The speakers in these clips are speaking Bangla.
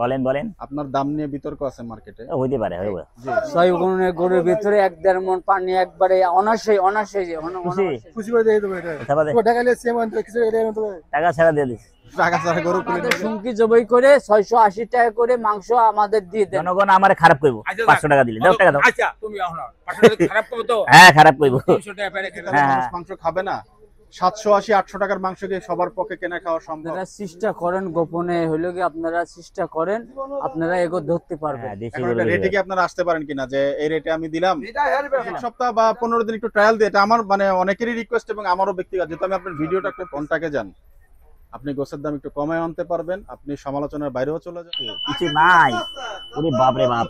বলেন বলেন। আপনার দাম নিয়ে বিতর্ক আছে মার্কেটে। হইতে পারে, হইব। জি, 6 গুণের গরুর ভিতরে 1.5 মণ পানি একবারে অনাসে যে খুশি করে দিয়ে দেবো এটা। কথা বলে ও টাকা নিয়ে সেম আনতে কিছু এটা আনতে হবে। টাকা ছাড়া দিয়ে দিস। টাকা ছাড়া গরু কিনে আমাদের শুনকি জবাই করে 680 টাকা করে মাংস আমাদের দিয়ে দেন। জনগণ আমারে খারাপ কইব 500 টাকা দিলে। দাও টাকা দাও। আচ্ছা তুমি এখন 500 টাকা খারাপ করবে তো? হ্যাঁ খারাপ কইব। 300 টাকা পেরে খেতে হ্যাঁ, মানুষ মাংস খাবে না? 780-800 টাকার মাংস কি সবার পক্ষে কেনা খাওয়া সম্ভব? আপনারা চেষ্টা করেন, গোপনে হইলো কি আপনারা চেষ্টা করেন, আপনারা এগো ধরতে পারবেন। হ্যাঁ দেশি এখন গরু একটা রেটে কি আপনারা আসতে পারেন কিনা যে এই রেটে আমি দিলাম? এক সপ্তাহ বা 15 দিন একটু ট্রায়াল দিয়ে, এটা আমার মানে অনেকেরই রিকোয়েস্ট এবং আমারও ব্যক্তিগত, যেহেতু আমি আপনার ভিডিওটা একটু কন্টাক্টে যান, আপনি গোছের দাম একটু কমায় আনতে পারবেন, আপনি সমালোচনার বাইরেও চলে যান। কিছু নাই। ওরে বাপ রে বাপ।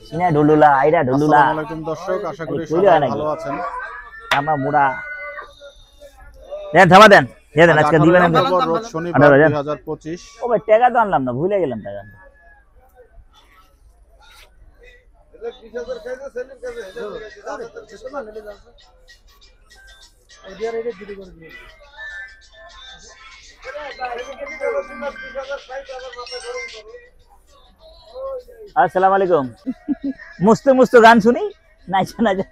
সিনা ঢুলুলা, আইরা ঢুলুলা। আসসালামু আলাইকুম দর্শক, আশা করি কইলো সবাই নাকি? ভালো আছেন। আমরা মুড়া দেন, থাবা দেন। দিয়ে দেন, আজকে দিবেন না। রোজ শনিবার 2025। ও ভাই টাকা তো আনলাম না, ভুলে গেলাম টাকা। আসসালামু আলাইকুম। মুস্তে মুস্তে গান শুনি নাইচা নাইচা।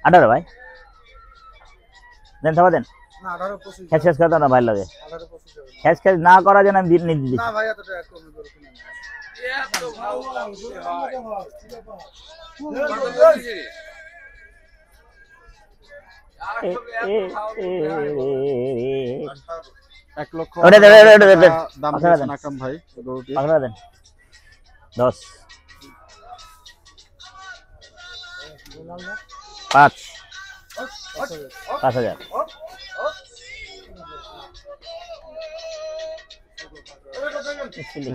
18 ভাই দেন, থাবা দেন। না 18-25 খেস খেস কথা না ভালো লাগে। 18-25 খেস খেস না করা যেন আমি দিন দিচ্ছি। না ভাই এত টাকা কমে করো কিনা। এত ভালো হয়। এক লক্ষ ওটা দে, ওটা দে, দে। দাম আচ্ছা, দিয়েছেন দেন। আকরাম ভাই গরুটি। পাকড়া দেন 10 5 5000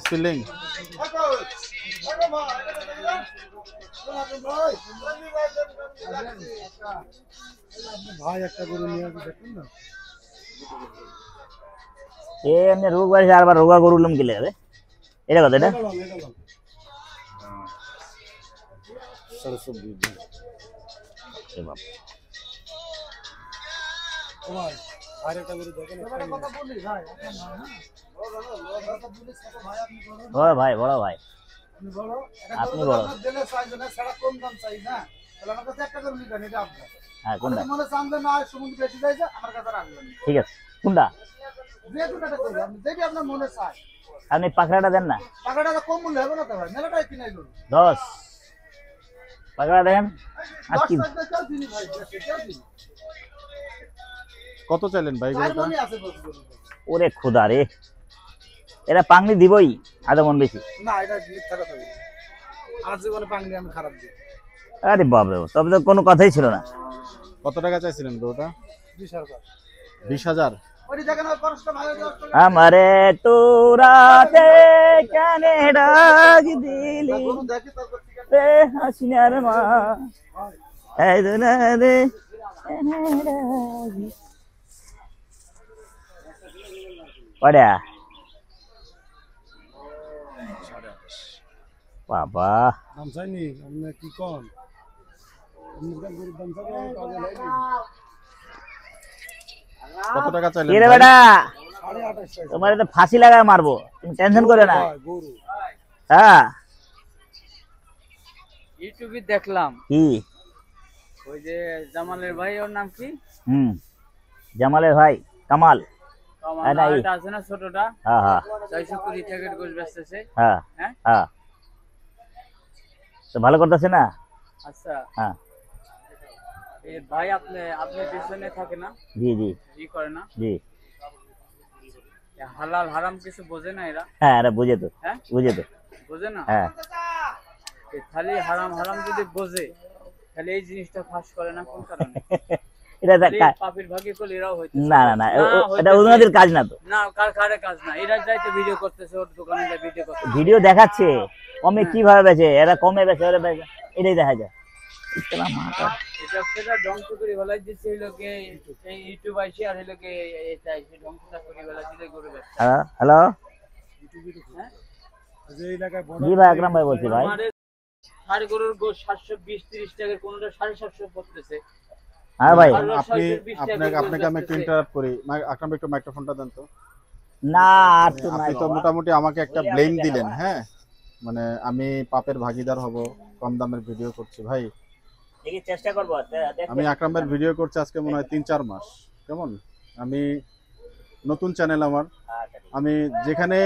সিলিং ভাই একটা গরু নিয়ে আসি দেখুন না। এ এমনি রোগ বাড়ি আরবার রোগা গরুলম গেলে রে। এটা কথা এটা এ বাপ। ভাই আর একটা গরু দেখেন। কথা বলি ভাই ও ভাই বড় ভাই আপনি বড় আপনি বড়। দিলে চাইবে না, সারা কম দাম চাই না, তাহলে আমার কাছে একটা গরু নিবেন, এটা আপনার। হ্যাঁ কোনটা? মনে চান্দে না সমুদ্র বেশি যাইছে আমার কাছে রাখবেন। ঠিক আছে কোনটা? যে দুটাটা করবে আপনি, যেটি আপনার মনে চায়। আপনি পাকড়াটা দেন না। টাকাটা কম মূল্য হবে না তো ভাই, মেলাটাই কিনাই গরু। 10 পাকড়া দেন। আর 10 কি টাকা কেউ দিনি ভাই, কেউ দিনি। কত চাইলেন ভাই চার গরুটা? মণই আছে গরু। ওরে খোদা রে, এরা পাংনি দিবই আধা মন বেশি। না এটা মিথ্যা কথা বলি, আমার জীবনে পাংনি আমি খারাপ দিই। আরে বাপ রে, তবে তো কোনো কথাই ছিল না। কত টাকা চাইছিলেন গরুটা? 20,000 20,000। ওই দেখেন আর খরচটা ভালো দেওয়া। আমারে তোরাতে কেনে ডাক দিলি গরু দেখি তারপর ঠিক আছে। রে হাসিনার মা এই দুনারে ওড়া বাবা। দাম চাইনি আপনি কি কোন? গরুর দাম চাইনি কাজে লাগবে। কত টাকা চাইলেন কি রে ভাই? বেটা, 28,500 চাই তোমার তো ফাঁসি লাগায় মারবো, তুমি টেনশন করে না। ভাই গরু। হ্যাঁ ইউটিউবে দেখলাম কি? ওই যে জামালের ভাই, ওর নাম কি? জামালের ভাই কামাল। কামাল নাই। এটা আছে না ছোটটা? হ্যাঁ হ্যাঁ 420 টাকার গোশ বেচতেছে। হ্যাঁ হ্যাঁ? হ্যাঁ তো ভালো করতেছে না। আচ্ছা হ্যাঁ এই ভাই আপনি পিছনে থাকে না, জি জি ই করে না, জি। এ হালাল হারাম কিছু বোঝে না এরা? হ্যাঁ এরা বুঝে তো, হ্যাঁ বুঝে তো। বোঝে না? হ্যাঁ এ খালি হারাম হারাম যদি বোঝে তাহলে এই জিনিসটা ফাঁস করে না কোন কারণে? এটা খালি পাপির ভাগ্যে করলে এরাও হইতেছে না না না, এটা হইতেছে। ওনাদের কাজ না তো। না কার কাজ না, এরা যাইতে ভিডিও করতেছে, ওর দোকানে যায় ভিডিও করতেছে। ভিডিও দেখাচ্ছে কমে কিভাবে বেচে, এরা কমে বেচে ওরা বেচে, এটাই দেখা যায়। ইসলাম মাতা এটা সেটা ধ্বংস করে বেলায় দিচ্ছে, এই লোকে এই ইউটিউব আইসে আর এই লোকে এটা আইসে ধ্বংসটা করে বেলায় দিলে গরু বেচে। হ্যালো হ্যালো হ্যাঁ যে এলাকায় বড় জি ভাই আকরাম ভাই বলছি ভাই। আমাদের ষাড় গরুর গোশ 720-30 টাকা, কোনটা 750 পড়তেছে। হ্যাঁ ভাই আপনি আপনাকে আমি একটু ইন্টারাপ্ট করি। আকরাম একটু মাইক্রোফোনটা দেন তো। না আর তো নাই আপনি তো বাবা। মোটামুটি আমাকে একটা ব্লেম দিলেন, হ্যাঁ, মানে আমি পাপের ভাগিদার হব, কম দামের ভিডিও করছি। ভাই দেখি চেষ্টা করবো আমি আকরাম ভাইয়ের ভিডিও করছি আজকে মনে হয় 3-4 মাস, কেমন, আমি নতুন চ্যানেল আমার, আমি যেখানে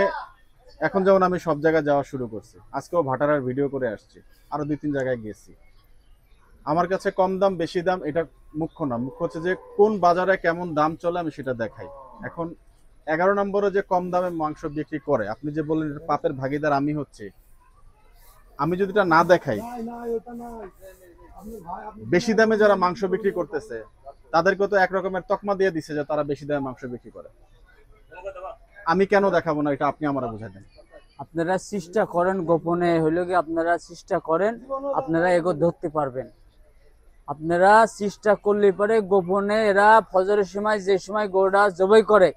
এখন যেমন আমি সব জায়গায় যাওয়া শুরু করছি, আজকেও ভাটারার ভিডিও করে আসছি, আরো 2-3 জায়গায় গেছি। আমার কাছে কম দাম বেশি দাম এটা মুখ্য না, মুখ্য হচ্ছে যে কোন বাজারে কেমন দাম চলে আমি সেটা দেখাই। এখন 11 নম্বরে যে কম দামে মাংস বিক্রি করে, আপনি যে বললেন এটা পাপের ভাগিদার আমি হচ্ছে, আমি যদি এটা না দেখাই, বেশি দামে যারা মাংস বিক্রি করতেছে তাদেরকে তো এক রকমের তকমা দিয়ে দিছে যে তারা বেশি দামে মাংস বিক্রি করে, আমি কেন দেখাবো না এটা আপনি আমারা বুঝাই দেন। আপনারা চেষ্টা করেন, গোপনে হইলে কি আপনারা চেষ্টা করেন, আপনারা এগো ধরতে পারবেন। আপনারা চেষ্টা করলে পরে গোপনে এরা ফজরের সময় যে সময় গরুটা জবাই করে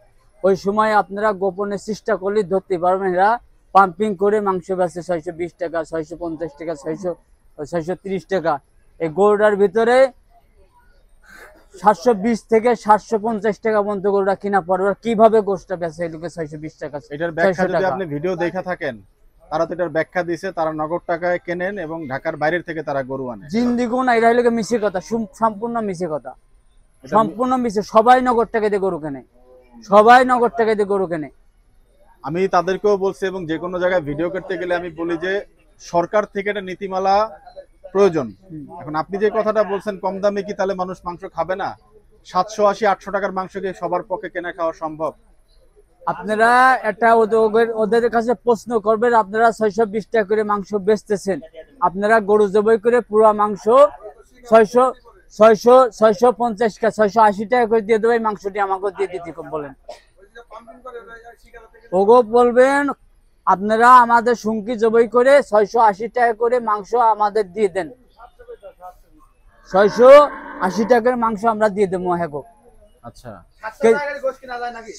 ওই সময় আপনারা গোপনে চেষ্টা করলে ধরতে পারবেন। এরা পাম্পিং করে মাংস বেচে 620 টাকা, 650 টাকা, 630 টাকা। এই গরুটার ভিতরে 720 থেকে 750 টাকা পর্যন্ত গরুটা কিনা পড়বে। কিভাবে গোশটা বেচে এগুলোকে 620 টাকা? এটার ব্যাখ্যা 600 যদি টাকা। আপনি ভিডিও দেখা থাকেন, তারা তো এটার ব্যাখ্যা দিছে, তারা নগদ টাকায় কেনেন এবং ঢাকার বাইরের থেকে তারা গরু আনে। জিন্দিগুন এটা হলো মিছে কথা, সম্পূর্ণ মিছে কথা, এটা সম্পূর্ণ মিছে। সবাই নগদ টাকা দিয়ে গরু কেনে, সবাই নগদ টাকা দিয়ে গরু কেনে। আমি তাদেরকেও বলছি এবং যে কোনো জায়গায় ভিডিও করতে গেলে আমি বলি যে সরকার থেকে একটা নীতিমালা প্রয়োজন। এখন আপনি যে কথাটা বলছেন কম দামে কি তাহলে মানুষ মাংস খাবে না? 780-800 টাকার মাংস কি সবার পক্ষে কেনা খাওয়া সম্ভব? আপনারা এটা ওদের কাছে প্রশ্ন করবেন, আপনারা 620 টাকা করে মাংস বেচতেছেন, আপনারা গরু জবাই করে পুরো মাংস 650 টাকা 680 টাকা করে দিয়ে দেবে, মাংসটি আমাকে দিয়ে দিতে বলেন। ওগো বলবেন আপনারা আমাদের শুঙ্কি জবাই করে 680 টাকা করে মাংস আমাদের দিয়ে দেন, 680 টাকার মাংস আমরা দিয়ে দেবো। হ্যাঁ গো, আচ্ছা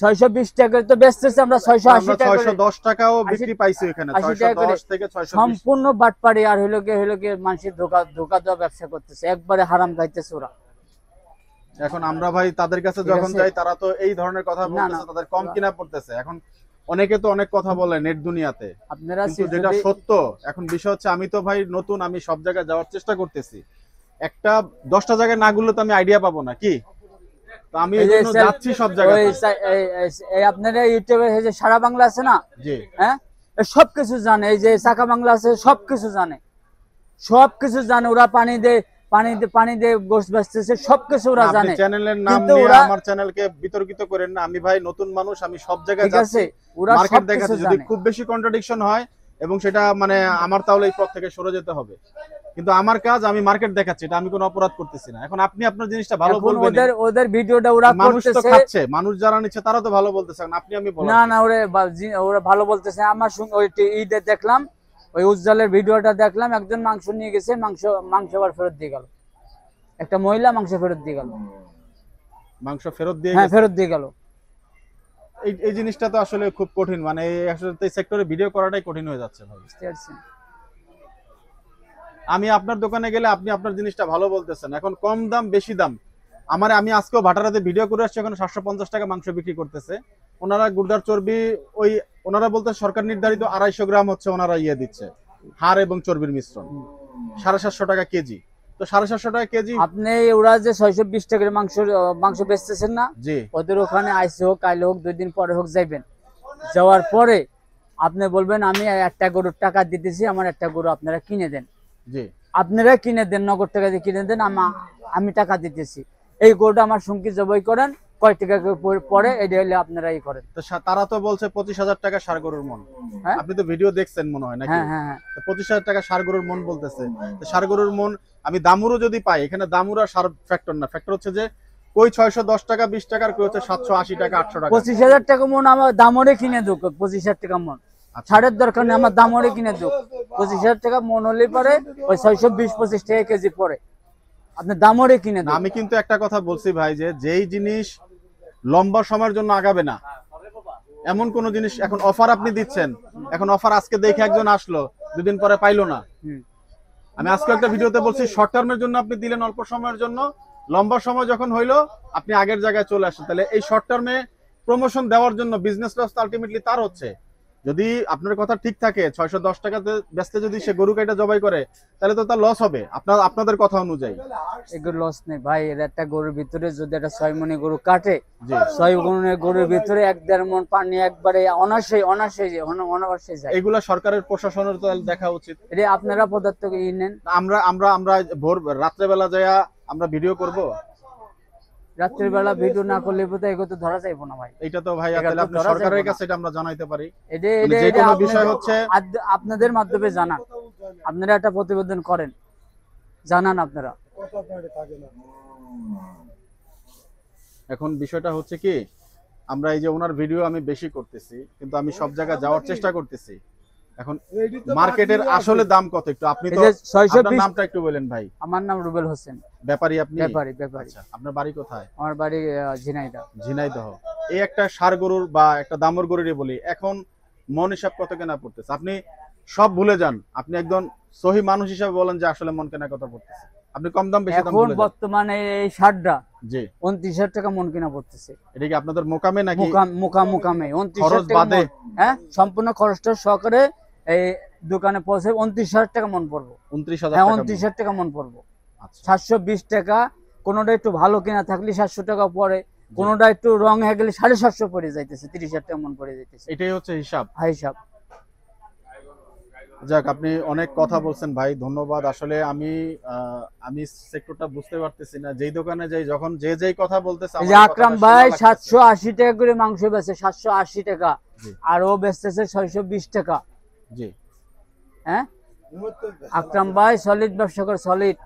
620 টাকা তো বেচতেছে, আমরা 680 টাকা করে 610 টাকাও বিক্রি পাইছি এখানে, 80 টাকা করে। 610 থেকে 620। সম্পূর্ণ বাটপাড়ি আর হইলো গিয়ে মানুষের ধোকা দেওয়া ব্যবসা করতেছে, একবারে হারাম খাইতেছে ওরা। এখন আমরা ভাই তাদের কাছে যখন আছে। যাই তারা তো এই ধরনের কথা না, বলতেছে, না। তাদের কম কিনা পড়তেছে। এখন অনেকে তো অনেক কথা বলে নেট দুনিয়াতে, আপনারা কিন্তু যেটা সত্য, এখন বিষয় হচ্ছে আমি তো ভাই নতুন, আমি সব জায়গায় যাওয়ার চেষ্টা করতেছি, একটা 10টা জায়গায় না ঘুরলে তো আমি আইডিয়া পাবো না কি, তো আমি এই জন্য যাচ্ছি সব জায়গায়। আপনারা ইউটিউবে এই যে সারা বাংলা আছে না, জি হ্যাঁ, সবকিছু জানে। এই যে চাকা বাংলা আছে সবকিছু জানে, সবকিছু জানে। ওরা পানি দিয়ে গোশ বেচতেছে, সবকিছু ওরা আপনি জানে। চ্যানেলের নাম কিন্তু নিয়ে ওরা- আমার চ্যানেলকে বিতর্কিত করেন না, আমি ভাই নতুন মানুষ, আমি সব জায়গায় ঠিক যাচ্ছি, আছে, ওরা মার্কেট সবকিছু দেখাচ্ছি, যদি জানে। খুব বেশি কন্ট্রাডিকশন হয় এবং সেটা মানে আমার তাহলে এই পথ থেকে সরে যেতে হবে, কিন্তু আমার কাজ আমি মার্কেট দেখাচ্ছি, এটা আমি কোনো অপরাধ করতেছি না। এখন আপনি আপনার জিনিসটা ভালো এখন বলবেন, ওদের ভিডিওটা ওরা মানুষ তো করতেছে। খাচ্ছে, মানুষ যারা নিচ্ছে তারা তো ভালো বলতেছে, এখন আপনি আমি বললাম না ওরা ভালো বলতেছে। আমার সঙ্গে ওই ঈদে দেখলাম, ওই উজ্জ্বলের ভিডিওটা দেখলাম, একজন মাংস নিয়ে গেছে, মাংস আবার ফেরত দিয়ে গেল, একটা মহিলা মাংস ফেরত দিয়ে গেল। মাংস ফেরত দিয়ে হ্যাঁ, গেছে। ফেরত দিয়ে গেল। এই জিনিসটা তো আসলে খুব কঠিন, মানে আসলে এই সেক্টরে ভিডিও করাটাই কঠিন হয়ে যাচ্ছে ভাই। বুঝতে পারছেন? আমি আপনার দোকানে গেলে আপনি আপনার জিনিসটা ভালো বলতেছেন, এখন কম দাম বেশি দাম, আমি আজকেও ভাটারাতে ভিডিও করে আসছি, এখন 750 টাকা মাংস বিক্রি করতেছে ওনারা। গুর্দার চর্বি ওই ওনারা বলতে সরকার নির্ধারিত 250 গ্রাম হচ্ছে ওনারা ইয়ে দিচ্ছে, হাড় এবং চর্বির মিশ্রণ, 750 টাকা কেজি। তো 750 টাকা কেজি আপনি ওরা যে 620 টাকার মাংস বেচতেছেন না, জি ওদের ওখানে আইসে হোক, কাইলে হোক, 2 দিন পরে হোক যাইবেন। যাওয়ার পরে আপনি বলবেন আমি একটা গরুর টাকা দিতেছি, আমার একটা গরু আপনারা কিনে দেন। জি আপনারা কিনে দেন, নগদ টাকা দিয়ে কিনে দেন, আমি টাকা দিতেছি। এই গরুটা আমার সঙ্গে জবাই করেন, কয় টাকা পরে এটা হলে আপনারা ই করেন। তো তারা তো বলছে 25,000 টাকা ষাঁড় গরুর মন। হ্যাঁ? আপনি তো ভিডিও দেখছেন মনে হয় নাকি? হ্যাঁ হ্যাঁ হ্যাঁ। 25,000 টাকা ষাঁড় গরুর মন বলতেছে। তো ষাঁড় গরুর মন আমি দামুরও যদি পাই, এখানে দামুরা ষাঁড় ফ্যাক্টর না, ফ্যাক্টর হচ্ছে যে কই 610 টাকা 20 টাকার, কই হচ্ছে 780 টাকা 800 টাকা। 25,000 টাকা মন আমার দামরে কিনে দুক, 25,000 টাকা মন ছাড়ের দরকার নেই, আমার দামরে কিনে দুক। 25,000 টাকা মন হলে পরে ওই 620-25 টাকা কেজি পরে আপনি দামরে কিনে না, দেন। আমি কিন্তু একটা কথা বলছি ভাই, যে যেই জিনিস লম্বা সময়ের জন্য আগাবে না এমন কোন জিনিস, এখন অফার আপনি দিচ্ছেন, এখন অফার আজকে দেখে একজন আসলো, 2 দিন পরে পাইলো না। আমি আজকে একটা ভিডিওতে বলছি শর্ট টার্মের জন্য আপনি দিলেন অল্প সময়ের জন্য, লম্বা সময় যখন হইলো আপনি আগের জায়গায় চলে আসেন। তাহলে এই শর্ট টার্মে প্রমোশন দেওয়ার জন্য বিজনেস লস আলটিমেটলি তার হচ্ছে। যদি আপনার কথা ঠিক থাকে 610 টাকাতে বেচতে যদি সে গরু কাটা জবাই করে তাহলে তো তার লস হবে আপনাদের কথা অনুযায়ী। এগুলো লস নেই ভাই, এর একটা গরুর ভিতরে যদি একটা 6 মণি গরু কাটে, জি 6 মণি গরুর ভিতরে 1-1.5 মণ পানি একবারে অনায়াসে যায়। এগুলা সরকারের প্রশাসনের তো দেখা উচিত। এটা আপনারা পদার্থ নেন। আমরা ভোর রাত্রেবেলা যাইয়া আমরা ভিডিও করব, রাত্রের বেলা ভিডিও না করলে বোধ এগুলো তো ধরা যাইবো না ভাই। এটা তো ভাই এটা তাহলে তো আপনি ধরা সরকারের যাবে না। কাছে এটা আমরা জানাইতে পারি। এটা মানে যে কোনো বিষয় হচ্ছে আপনাদের মাধ্যমে জানান, আপনারা একটা প্রতিবেদন করেন, জানান আপনারা। কথা পারে থাকে না। এখন বিষয়টা হচ্ছে কি, আমরা এই যে ওনার ভিডিও আমি বেশি করতেছি কিন্তু আমি সব জায়গায় যাওয়ার চেষ্টা করতেছি। এখন মার্কেটের আসলে দাম কত একটু আপনি এই তো যে আপনার 620, নামটা একটু বলেন ভাই। আমার নাম রুবেল হোসেন, ব্যাপারী আপনি? ব্যাপারী। আচ্ছা, আপনার বাড়ি কোথায়? আমার বাড়ি ঝিনাইদহ। ঝিনাইদহ। এই একটা ষাঁড় গরুর বা একটা দামর গরুরই বলি, এখন মন হিসাব কত কেনা পড়তেছে? আপনি সব ভুলে যান, আপনি একজন সহি মানুষ হিসাবে বলেন যে আসলে মন কেনা কত পড়তেছে। আপনি কম দাম বেশি দাম এখন ভুলে যান। বর্তমানে এই শার্টটা জি 29,000 টাকা মন কিনা পড়তেছে। এটা কি আপনাদের মোকামে নাকি মোকামে 29,000 খরচ টাকা বাদে? মণ। হ্যাঁ, সম্পূর্ণ খরচটা সহকারে এই দোকানে পৌঁছে 29,000 টাকা মন পড়বো। 29,000 হ্যাঁ, টাকা? 29,000 টাকা মন পড়বো। আচ্ছা 720 টাকা, কোনোটা একটু ভালো কিনা থাকলে 700 টাকা পরে, কোনোটা একটু রং হয়ে গেলে 750 পড়ে যাইতেছে, 30,000 টাকা মন পড়ে যাইতেছে। এটাই হচ্ছে হিসাব। হিসাব। যাক, আপনি অনেক কথা বলছেন ভাই, ধন্যবাদ। আসলে আমি সেক্টরটা বুঝতে পারতেছি না, যেই দোকানে যাই যখন যেই কথা বলতেছে এই যে আকরাম ভাই 780 টাকা করে মাংস বেচে, 780 টাকা, জি। আর ও বেচতেছে 620 টাকা। জি হ্যাঁ, আকরাম ভাই সলিড ব্যবসা করে, সলিড।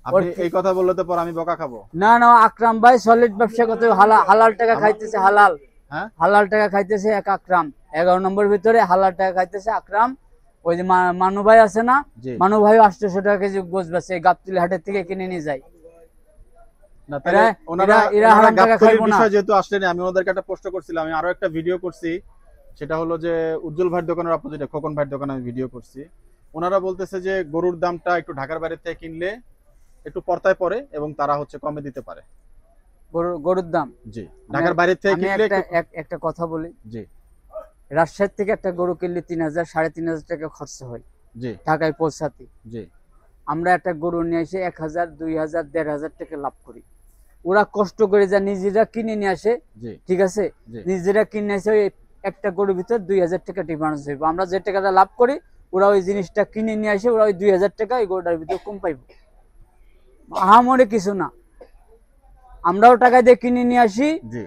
আপনি এই কথা বললে তো পর আমি বকা খাবো। না না, আকরাম ভাই সলিড ব্যবসা করতে, হালাল টাকা খাইতেছে, হালাল। হ্যাঁ, হালাল টাকা খাইতেছে এক আকরাম, 11 নম্বর ভিতরে হালাল টাকা খাইতেছে আকরাম। ওই যে মানু ভাই আছে না, জি। মানু ভাই 800 টাকা কেজি গোছ বেচে, গাবতলী হাটের থেকে কিনে নিয়ে যায়। না তাহলে ওনারা হারাম টাকা গাবতলীর খাইবো না। বিষয় যেহেতু আসলেন, আমি ওনাদেরকে একটা প্রশ্ন করছিলাম। আমি আরো একটা ভিডিও করছি, সেটা হলো যে উজ্জ্বল ভাইয়ের দোকানের অপোজিটে খোকন ভাইয়ের দোকানে আমি ভিডিও করছি। ওনারা বলতেছে যে গরুর দামটা একটু ঢাকার বাইরে থেকে কিনলে একটু পর্তায় পড়ে এবং তারা হচ্ছে কমে দিতে পারে। গরুর দাম? জি, ঢাকার বাইরে থেকে আমি কিনলে একটা কথা বলি। জি রাজশাহী থেকে একটা গরু কিনলে 3,000 3,500 টাকা খরচ হয় জি ঢাকায় পৌঁছাতে। জি আমরা একটা গরু নিয়ে এসে 1,000 2,000 1,500 টাকা লাভ করি। ওরা কষ্ট করে যা নিজেরা কিনে নিয়ে আসে, জি ঠিক আছে, জি। নিজেরা কিনে এসে ওই একটা গরুর ভিতর 2,000 টাকা ডিফারেন্স হইব। আমরা যে টাকাটা লাভ করি ওরা ওই জিনিসটা কিনে নিয়ে আসে, ওরা ওই 2,000 টাকা ওই গরুটার ভিতরে কম পাইব। আহামরি কিছু না, আমরাও টাকা দিয়ে কিনে নিয়ে আসি, জি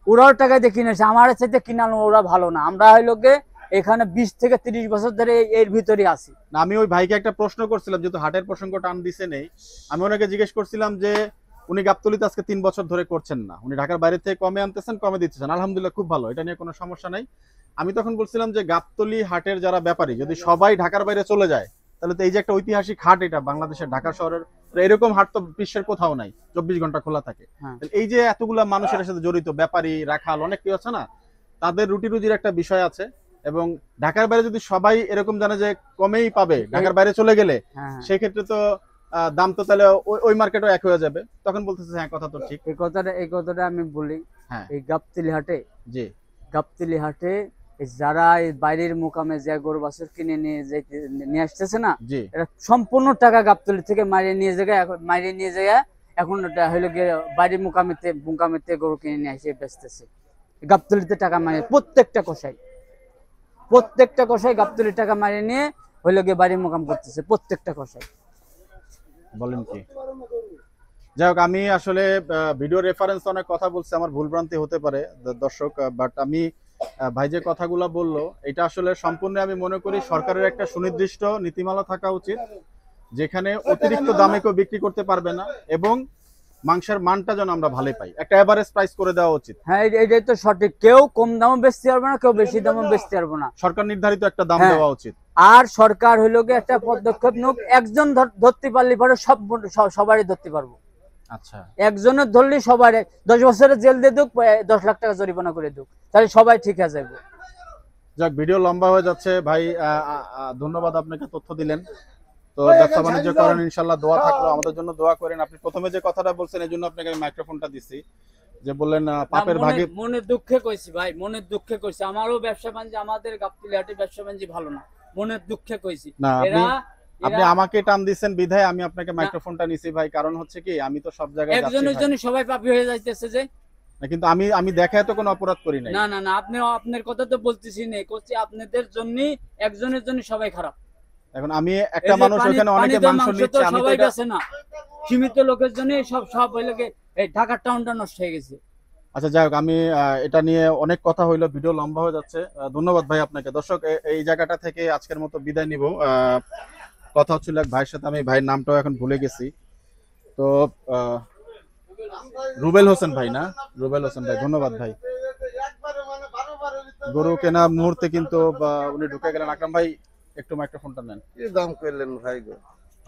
ওরাও টাকা দিয়ে কিনে আসে। আমার সাথে কিনানো ওরা ভালো না, আমরা হইলো এখানে 20 থেকে 30 বছর ধরে এর ভিতরে আছি। না, আমি ওই ভাইকে একটা প্রশ্ন করছিলাম, যেহেতু হাটের প্রসঙ্গ টান দিছে নেই, আমি ওনাকে জিজ্ঞেস করছিলাম যে উনি গাবতলীতে আজকে 3 বছর ধরে করছেন না, উনি ঢাকার বাইরে থেকে কমে আনতেছেন, কমে দিতেছেন, আলহামদুলিল্লাহ খুব ভালো, এটা নিয়ে কোনো সমস্যা নাই। আমি তখন বলছিলাম যে গাবতলী হাটের যারা ব্যাপারী যদি সবাই ঢাকার বাইরে চলে যায় তাহলে তো এই যে একটা ঐতিহাসিক হাট, এটা বাংলাদেশের ঢাকা শহরের, এরকম হাট তো বিশ্বের কোথাও নাই, 24 ঘন্টা খোলা থাকে। হ্যাঁ। এই যে এতগুলা মানুষের সাথে জড়িত ব্যাপারী, রাখাল, অনেক কেউ আছে না, তাদের রুটি রুজির একটা বিষয় আছে। এবং ঢাকার বাইরে যদি সবাই এরকম জানে যে কমেই পাবে ঢাকার বাইরে চলে গেলে, হ্যাঁ, সেই ক্ষেত্রে তো দাম তো তাহলে ওই মার্কেটও এক হয়ে যাবে। তখন বলতেছে হ্যাঁ কথা তো ঠিক। এই কথাটা আমি বলি। হ্যাঁ এই গাবতলী জি যারা এই বাইরের মোকামে যে গরু বাছুর কিনে নিয়ে আসতেছে না, জি এটা সম্পূর্ণ টাকা গাবতলী থেকে মারিয়ে নিয়ে যায় এখন এটা হইলো গিয়ে বাইরের মোকামেতে গরু কিনে নিয়ে এসে বেচতেছে। গাবতলীতে টাকা মারিয়ে প্রত্যেকটা কষাই গাবতলীর টাকা মারিয়ে নিয়ে হইলো গিয়ে বাড়ির মোকাম করতেছে, প্রত্যেকটা কষাই। বলেন কি? যাই হোক, আমি আসলে ভিডিও রেফারেন্স অনেক কথা বলছি, আমার ভুলভ্রান্তি হতে পারে দর্শক, বাট আমি ভাই যে কথাগুলো বললো এটা আসলে সম্পূর্ণ আমি মনে করি সরকারের একটা সুনির্দিষ্ট নীতিমালা থাকা উচিত, যেখানে অতিরিক্ত দামে কেউ বিক্রি করতে পারবে না এবং মাংসের মানটা যেন আমরা ভালো পাই, একটা এভারেজ প্রাইস করে দেওয়া উচিত। হ্যাঁ, এটাই তো সঠিক। কেউ কম দামে বেচতে পারবে না, কেউ বেশি দামে বেচতে পারবে না। সরকার নির্ধারিত একটা দাম হ্যাঁ। দেওয়া উচিত। আর সরকার হইলো গিয়ে একটা পদক্ষেপ নিক, একজন ধরতে পারলে পরে সবারই ধরতে পারবো। আচ্ছা, একজনের ধরলে সবার 10 বছরের জেল দিয়ে দুক, 10 লাখ টাকা জরিমানা করে দুক, তাহলে সবাই ঠিক আছে যাবে। যাক, ভিডিও লম্বা হয়ে যাচ্ছে ভাই, ধন্যবাদ আপনাকে তথ্য দিলেন। তো ব্যবসা বাণিজ্য করেন ইনশাল্লাহ, দোয়া থাকলো আমাদের জন্য, দোয়া করেন। আপনি প্রথমে যে কথাটা বলছেন এই জন্য আপনাকে আমি মাইক্রোফোনটা দিচ্ছি, যে বললেন পাপের ভাগে মনে দুঃখে কইছি ভাই, মনের দুঃখে কইছি। আমারও ব্যবসা বাণিজ্য, আমাদের গাবতলী হাটে ব্যবসা বাণিজ্য ভালো না, মনের দুঃখে কইছি। না, আপনি এরা আমাকে টান দিচ্ছেন বিধায় আমি আপনাকে মাইক্রোফোনটা নিছি ভাই। কারণ হচ্ছে কি, আমি তো সব জায়গায় যাচ্ছি একজনের ভাই। জন্য সবাই পাপী হয়ে যাইতেছে যে। না, কিন্তু আমি দেখায় তো কোনো অপরাধ করি নাই। না না না, আপনি আপনার কথা তো বলতেছি না, করছি আপনাদের জন্য, একজনের জন্য সবাই খারাপ। এখন আমি একটা মানুষ, ওখানে অনেকে মাংস নিচ্ছে, আমি তো সবাই এটা- গেছে না, সীমিত লোকের জন্য সব হইলো কি এই ঢাকার টাউনটা নষ্ট হয়ে গেছে। আচ্ছা যাই হোক, আমি এটা নিয়ে অনেক কথা হইলো, ভিডিও লম্বা হয়ে যাচ্ছে। ধন্যবাদ ভাই আপনাকে। দর্শক, এই জায়গাটা থেকে আজকের মতো বিদায় নিব। কথা হচ্ছিল এক ভাইয়ের সাথে, আমি ভাইয়ের নামটাও এখন ভুলে গেছি। তো রুবেল হোসেন ভাই, না রুবেল হোসেন ভাই, ধন্যবাদ ভাই। গরু কেনা মুহূর্তে কিন্তু উনি ঢুকে গেলেন। আকরাম ভাই একটু মাইক্রোফোনটা নেন। কি দাম করলেন ভাই গো?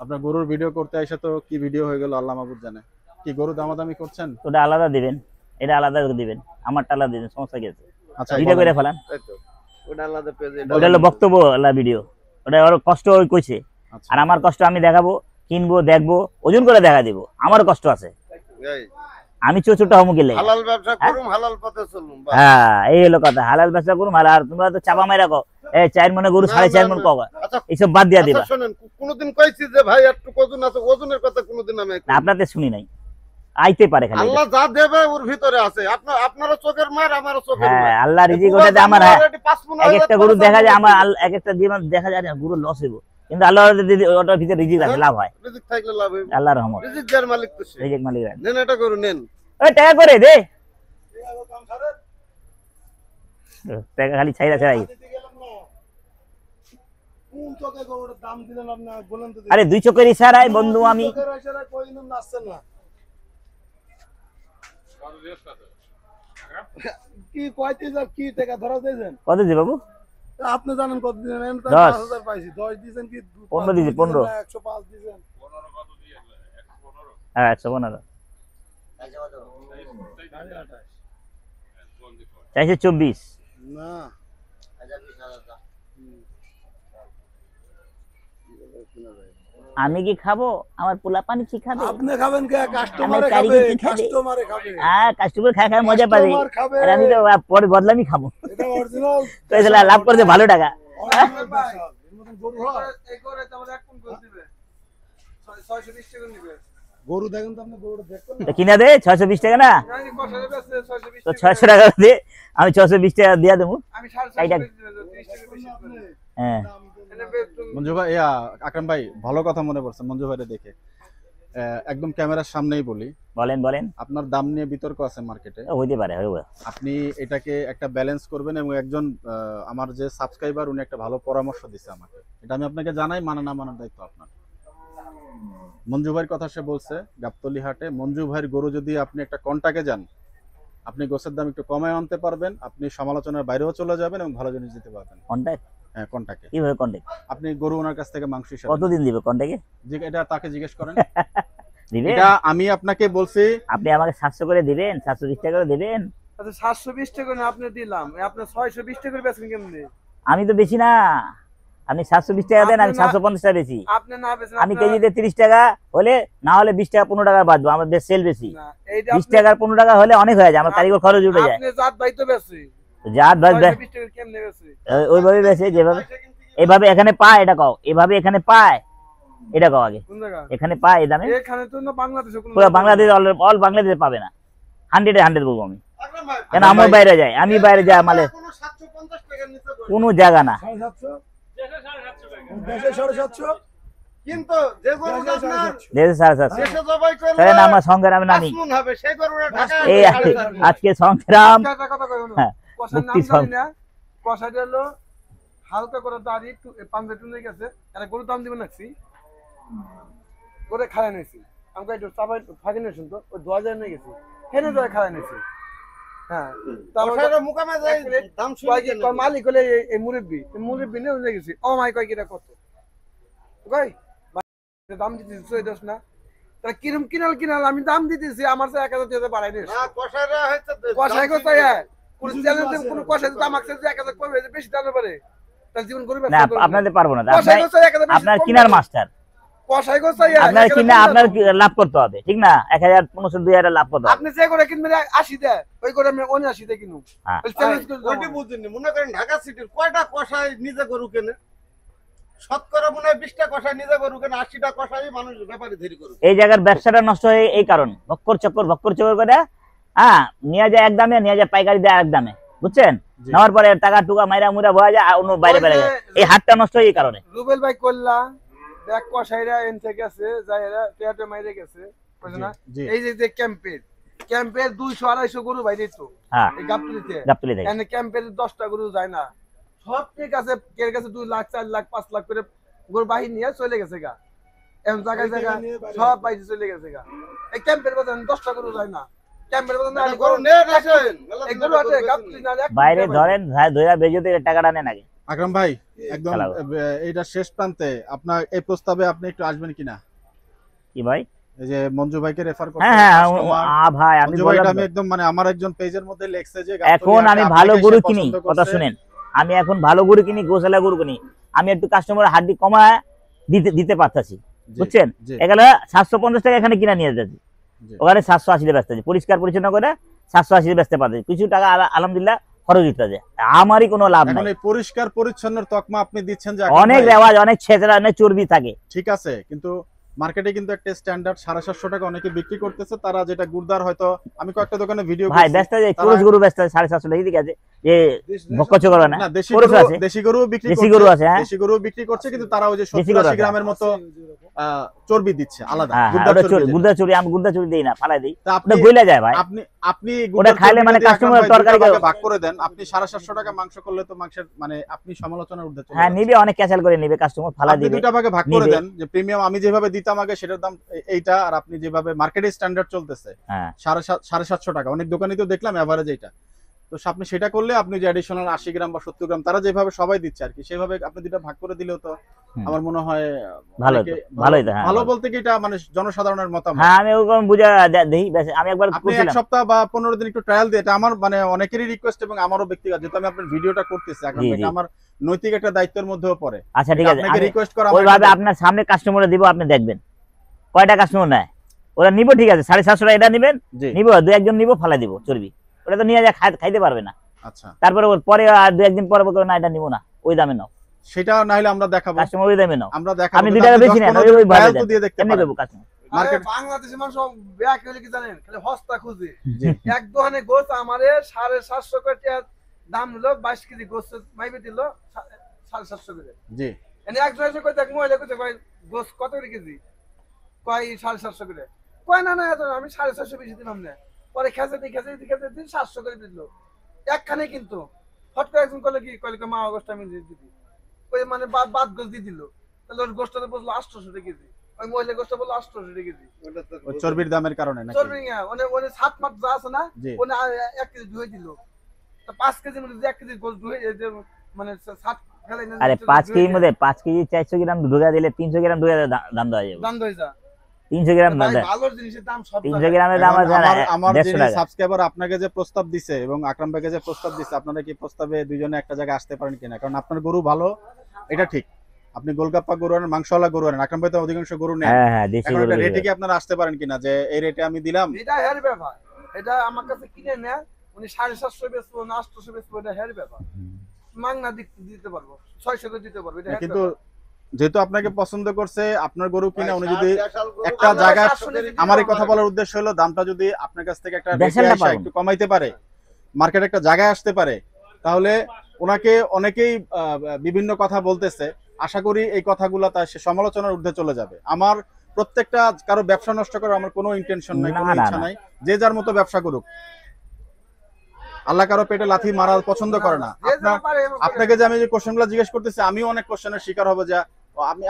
আপনার গরুর ভিডিও করতে এসে তো কি ভিডিও হয়ে গেল আল্লাহ মাহবুব জানে। কি গরু দামাদামি করছেন? ওটা আলাদা দিবেন, এটা আলাদা দিবেন, আমারটা আলাদা দিবেন, সমস্যা কি আছে? আচ্ছা ভিডিও করে ফেলান, তাই তো, ওটা আলাদা পেজে ওটা হলো বক্তব্য আলাদা ভিডিও, ওটা ওর কষ্ট ওই কইছে। আচ্ছা। আর আমার কষ্ট আমি দেখাবো, কিনবো, দেখবো, ওজন করে দেখা দিব, আমার কষ্ট আছে। আমি চোচোটা হমু গেলে হালাল ব্যবসা করুম, হালাল পথে চলুম। হ্যাঁ, এই হলো কথা। হালাল ব্যবসা করুম। আর তোমরা তো চাপা মাইরা কও, এই 4 মনে গরু, 4.5 মন কও, আচ্ছা এইসব বাদ দিয়া দিবা। আচ্ছা শুনেন, কোনদিন কইছি যে ভাই একটু ওজন আছে? ওজনের কথা কোনদিন আমি না, আপনাদের শুনি নাই, আইতে পারে খালি। আল্লাহ যা দেবে ওর ভিতরে আছে। আপনারও চোখের মার, আমারও চোখের মার। হ্যাঁ, আল্লাহ রিজিক ওটা যে আমার, এক একটা গরু দেখা যায় আমার, এক একটা জীবন দেখা যায় গরু লস হইব, কিন্তু আল্লাহ ওটার ভিতরে রিজিক আছে, লাভ হয়। রিজিক থাকলে লাভ হইবে। আল্লাহর রহমত, রিজিক যার মালিক তো সে। রিজিক মালিক। নেন এটা করু, নেন। ওই টাকা করে দে, টাকা খালি ছাইরা ছাড়াই। কোন চোখে গরুর দাম দিলেন আপনি বলেন তো? আরে 2 চোখের ইশারায় বন্ধু আমি। চোখের ইশারায় কইলেন নাচছেন না। কি কয়তে যা কি টাকা ধরা দিয়েছেন? কত দি বাবু? আপনি জানেন কত দিয়েছেন? আমি তো 10 5000 পাইছি। 10 দিয়েছেন কি? 15 দিয়েছি, 15। 105 দিয়েছেন। হ্যাঁ, 115। 424। না আমি কি খাবো? আমার পোলা পানি কি খাবে? আপনি খাবেন কে? কাস্টমারে আমার খাবে, কারিগর কি খাবে? কাস্টমারে খাবে। কাস্টমার খায় খায় মজা পাবে, কাস্টমার খাবে। আর আমি তো পরে বদলামি খাবো। এটা অরিজিনাল। তো এসে লাভ করতে ভালো টাকা। অরিজিনাল ভাই। এর মতন গরু হয়? এই করে তাহলে এক কোন করে দিবে 620 টাকা নিবে গরু দেখেন তো, আপনি গরুটা দেখবেন না? তো কিনা দে 620 টাকা না, জানি কষারে বেচে 620 তো টাকা 600 টাকা দে, আমি 620 টাকা দিয়া দেবো। আমি 650 এইটা- টাকা দিবে 30 টাকা বেশি দিবে হ্যাঁ, এনে বেচুন মঞ্জু ভাই, আকরাম ভাই ভালো কথা মনে পড়ছে মঞ্জু ভাইরে দেখে। একদম ক্যামেরার সামনেই বলি, বলেন বলেন। আপনার দাম নিয়ে বিতর্ক আছে মার্কেটে। হইতে পারে, হইব। আপনি এটাকে একটা ব্যালেন্স করবেন, এবং একজন আমার যে সাবস্ক্রাইবার, উনি একটা ভালো পরামর্শ দিছে আমাকে, এটা আমি আপনাকে জানাই, মানা না মানার দায়িত্ব আপনার। মঞ্জু ভাইয়ের কথা সে বলছে, গাবতলী হাটে মঞ্জু ভাইয়ের গরু যদি আপনি একটা কন্টাকে যান, আপনি গোছের দাম একটু কমায় আনতে পারবেন, আপনি সমালোচনার বাইরেও চলে যাবেন এবং ভালো জিনিস দিতে পারবেন। কন্টাক্ট হ্যাঁ, কন্টাকে কিভাবে? কন্টাক্ট আপনি গরু ওনার কাছ থেকে মাংস হিসাবে কতদিন দিবে? কন্টাক্টে এটা তাকে জিজ্ঞেস করেন। দিবে? এটা আমি আপনাকে বলছি, আপনি আমাকে 700 করে দিবেন, 720 টাকা করে দিবেন। আচ্ছা 720 টাকা না আপনি দিলাম, আপনি 620 টাকা করে বেচেন কেমনে? আমি তো বেশি না, আপনি 720 টাকা দেন, আমি আপনি না- 750 টাকা বেশি। আপনি না বেচেন আমি কেজিতে 30 টাকা হলে, না হলে 20 টাকা 15 টাকা বাঁচবো, আমার সেল বেশি। না এইটা 20 টাকা আর 15 টাকা হলে অনেক হয়ে যায়, আমার কারিগর খরচ উঠে যায়। আপনি জাত ভাই তো বেচে যা 620 টাকা কেমনে বেচে? ওইভাবে বেশি, যেভাবে এভাবে এখানে পায়, এটা কও, এভাবে এখানে পায়, এটা কও আগে। কোন জায়গা? এখানে পায় এই দামে? এখানে তো না বাংলাদেশে কোন পুরো বাংলাদেশ, অল বাংলাদেশে পাবে না। 100-এ 100 বলবো আমি, আকরাম ভাই, কেন আমার বাইরে যায়, আমি বাইরে যাই, মালে কোনো 750 টাকার নিচে করে। কোনো জায়গা না। 750? দেশে 750? কিন্তু যে গরুটা আপনার দেশে 750। দেশে জবাই করলে তাহলে না, আমার সংগ্রামে নামি। 5 মণ হবে, সেই গরুটা ঢাকায় এই আজকে সংগ্রাম, একটা কথা কই হলো হ্যাঁ, কষার নাম মুক্তি সব। জানি না, কষাটা হলো হালকা করে দাড়ি একটু পাঞ্জা টুনে গেছে, এরা গরু দাম দিবেন নাকি করে খায় নিছি। আমাকে একটু চাপাই ফাঁকি নিয়ে শুনতো ওই 2000 নিয়ে গেছি, হেনে যায় খায় নিছি। হ্যাঁ তারপর কষাইরা মুকামে যায়, দাম শুনে কয় কি কেন? কয় মালিক হলে এই মুরব্বি নিয়ে উঠে গেছি। ও মাই কয় কিটা কত কয় ভাই, দাম দিতেছি 14 না, তা কিরম কিনাল আমি দাম দিতেছি, আমার তো 1000 টাকা বাড়াই দিস না, কষাইরা হয়তো কষাই দাম কোথায় শুনে- কোন চ্যালেঞ্জ কোন কষাই দাম আকছে 1000 কমে বেশি দাম পারে, তাহলে জীবন গরিব না আপনাদের পারবো না, কষাই আপনার কোথায় 1000 আপনার কিনার মাস্টার, কষাই কষাই আপনার কিনে আপনার লাভ করতে হবে, ঠিক না? 1000 1500 2000 লাভ করতে হবে। আপনি যে করে কিনবেন 80 দেয়, ওই করে আমি 79 দেয় কিনু। হ্যাঁ। ওই চ্যালেঞ্জ করে ওইটি বুঝছেন নি, মনে করেন ঢাকা সিটির কয়টা কষাই নিজে গরু কেনে? শতকরা মনে হয় 20টা কষাই নিজে গরু কেনে, 80টা কষাই মানুষ ব্যাপারী ধরি গরু। এই জায়গার ব্যবসাটা নষ্ট হয় এই কারণ, ভক্কর চক্কর করে হ্যাঁ নিয়ে যায় এক দামে, নিয়ে যায় পাইকারি দেয় আরেক দামে, বুঝছেন? নেওয়ার পরে টাকা টুকা মাইরা মুরা ভয়া যায়, আর অন্য বাইরে বাইরে যায়। এই হাটটা নষ্ট হয় এই কারণে। রুবেল ভাই করলা দেখ কষাইরা এন থেকে আছে, যাইরা টেটে মাইরে গেছে, বুঝছ না? এই যে ক্যাম্পের 200 250 গরু বাইরে তো হ্যাঁ এই গাবতলিতে গাবতলি থেকে এনে ক্যাম্পের 10টা গরু যায় না, সব ঠিক আছে, এর কাছে 2 লাখ 4 লাখ 5 লাখ করে গরু বাহির নিয়ে চলে গেছে গা, এমন জায়গায় জায়গা সব বাইরে চলে গেছে গা। এই ক্যাম্পের বাজার 10টা গরু যায় না, ক্যাম্পের বাজার না গরু নেন আসেন, এই গরু আছে গাবতলি না বাইরে ধরেন ধইরা বেজতে টাকাটা নেন আগে। আকরাম ভাই একদম এইটা শেষ প্রান্তে, আপনার এই প্রস্তাবে আপনি একটু আসবেন কিনা? কি ভাই? এই যে মঞ্জু ভাইকে রেফার করতে। হ্যাঁ ভাই আমি বললাম আমি একদম মানে আমার একজন পেজের মধ্যে লেখছে যে এখন আমি ভালো গরু কিনি, কথা শুনেন, আমি এখন ভালো গরু কিনি, গোশালা গরু কিনি, আমি একটু কাস্টমারের হাড্ডি কমায় দিতে পারতাছি, বুঝছেন? এখানে 750 টাকা এখানে কিনা নিয়ে যাচ্ছি, ওখানে 780 বেচতে আছে, পরিষ্কার পরিচ্ছন্ন করে 780 বেচতে পারতেছি, কিছু টাকা আলহামদুলিল্লাহ খরচ দিতে আছে, আমারই কোনো লাভ নাই। এখন এই পরিষ্কার পরিচ্ছন্নর তকমা আপনি দিচ্ছেন যে অনেক রেওয়াজ, অনেক ছেঁচড়া, অনেক চর্বি থাকে, ঠিক আছে, কিন্তু মার্কেটে কিন্তু একটা স্ট্যান্ডার্ড 750 টাকা অনেকে বিক্রি করতেছে, তারা যেটা গুড়দার হয়তো আমি কয়েকটা দোকানে ভিডিও ভাই ব্যস্ত আছে, পুরুষ গরু ব্যস্ত আছে 750 টাকা, ঠিক আছে? যে বকচ করবে না, দেশি গরু বিক্রি দেশি গরু আছে, হ্যাঁ দেশি গরু বিক্রি করছে, কিন্তু তারা ওই যে 70-80 গ্রামের মতো চর্বি দিচ্ছে আলাদা, গুড়দা চর্বি, আমি গুড়দা চর্বি দেই না, ফালাই দেই, তা আপনি গইলা যায় ভাই। আপনি ওটা খাইলে মানে কাস্টমার তরকারি ভাগ করে দেন, আপনি 750 টাকা মাংস করলে তো মাংসের মানে আপনি সমালোচনার ঊর্ধ্বে চলে হ্যাঁ নিবে, অনেক ক্যাচাল করে নিবে কাস্টমার, ফালাই দিবে। আপনি দুটো ভাগে ভাগ করে দেন, যে প্রিমিয়াম আমি যেভাবে দিতাম আগে সেটার দাম এইটা, আর আপনি যেভাবে মার্কেটে স্ট্যান্ডার্ড চলতেছে 750 টাকা, অনেক দোকানে তো দেখলাম এভারেজ এইটা, তো আপনি সেটা করলে আপনি যে অ্যাডিশনাল 80 গ্রাম বা 70 গ্রাম তারা যেভাবে সবাই দিচ্ছে আর কি, সেভাবে আপনি দুটো ভাগ করে দিলেও তো আমার মনে হয় ভালো বলতে কি এটা মানে জনসাধারণের মতামত। হ্যাঁ আমি ওরকম বুঝা দেই, আমি একবার আপনি এক সপ্তাহ বা 15 দিন একটু ট্রায়াল দিয়ে, এটা আমার মানে অনেকেরই রিকোয়েস্ট এবং আমারও ব্যক্তিগত, যেহেতু আমি আপনার ভিডিওটা করতেছি আমার নৈতিক একটা দায়িত্বের মধ্যেও পড়ে। আচ্ছা ঠিক আছে, আপনাকে রিকোয়েস্ট করা ওইভাবে আপনার সামনে কাস্টমারে দিব, আপনি দেখবেন কয়টা কাস্টমার নেয়, ওরা নিব, ঠিক আছে 750 টাকা এটা নেবেন, নিব 2-1 জন নিব, ফালাই দিব চর্বি, ওটা তো নিয়ে যায় খাইতে পারবে না। আচ্ছা তারপরে পরে আর 2-1 দিন পরে বলবে না এটা নিব না, ওই দামে নাও, সেটা না হলে আমরা দেখাবো, কাস্টমার ওই দামে নাও, আমরা দেখাবো, আপনি 2 টাকা বেশি নেন, ওই ভাবে দেন, দিয়ে দেখতে পারেন। কাস্টমার মার্কেট বাংলাদেশের মানুষ বেয়া কি কি জানেন, খালি হস্তা খুঁজে, এক দোকানে গোছ আমারে 750 করে দাম নিল, 22 কেজি গোছ মাইবে দিল 750 করে, জি এনে একজন এসে কই দেখ মহিলা কইতে কই গোছ কত করে কেজি, কই 750 করে, কই না না আমি 450 বেশি দিলাম না, পরে খেতে 700 করে দিল একখানে, কিন্তু হট করে একজন কইলো কি কইলো মা গোছটা আমি দিয়ে দিই, ওই মানে বাদ গোছ দিয়ে দিল, তাহলে ওর গোছটাতে বললো 800 টাকা কেজি, ওই মহিলা গোছটা বললো 800 টাকা কেজি, ওই চর্বির দামের কারণে নাকি চর্বি না ওনে 7 মাস যা আছে না, ওনে 1 কেজি ধুয়ে দিল, তো 5 কেজি মধ্যে 1 কেজি গোছ ধুয়ে যে মানে 7 ফেলাই না, আরে 5 কেজির মধ্যে 5 কেজি 400 গ্রাম ঢুকা দিলে 300 গ্রাম ঢুকা দাম দেওয়া যাবে, দাম দেয় যা 300 গ্রাম দাম দেয়, ভালো জিনিসের দাম সব 300 গ্রামের দাম আছে আমার 150 যিনি টাকা। সাবস্ক্রাইবার আপনাকে যে প্রস্তাব দিছে এবং আকরাম ভাইকে যে প্রস্তাব দিছে, আপনারা কি প্রস্তাবে দুইজনে একটা জায়গায় আসতে পারেন কিনা? কারণ আপনার গরু ভালো, এটা ঠিক, আপনি গোলগাপ্পা গরু আনেন, মাংসওয়ালা গরু আনেন, আকরাম ভাই তো অধিকাংশ গরু নেন, হ্যাঁ দেশি গরু, রেটে কি আপনারা আসতে পারেন কিনা যে এই রেটে আমি দিলাম? এটা হের ব্যাপার, এটা আমার কাছে কিনে নেয় উনি 750 বেচবো না 800 বেচবো, এটা হের ব্যাপার, মাংনা দিতে পারবো 600 করে দিতে পারবো, এটা কিন্তু যেহেতু আপনাকে পছন্দ করছে আপনার গরু কিনা, উনি যদি একটা জায়গায়, আমার এই কথা বলার উদ্দেশ্য হলো দামটা যদি আপনার কাছ থেকে একটা একটু কমাইতে পারে, মার্কেটে একটা জায়গায় আসতে পারে, তাহলে ওনাকে অনেকেই বিভিন্ন কথা বলতেছে, আশা করি এই কথাগুলো তার সমালোচনার ঊর্ধ্বে চলে যাবে। আমার প্রত্যেকটা কারো ব্যবসা নষ্ট করার আমার কোনো ইন্টেনশন নাই, কোনো ইচ্ছা নাই, যে যার মতো ব্যবসা করুক, আল্লাহ কারো পেটে লাথি মারা পছন্দ করে না। আপনাকে যে আমি যে কোশ্চেনগুলো জিজ্ঞেস করতেছি, আমিও অনেক কোশ্চেনের শিকার হবো, যে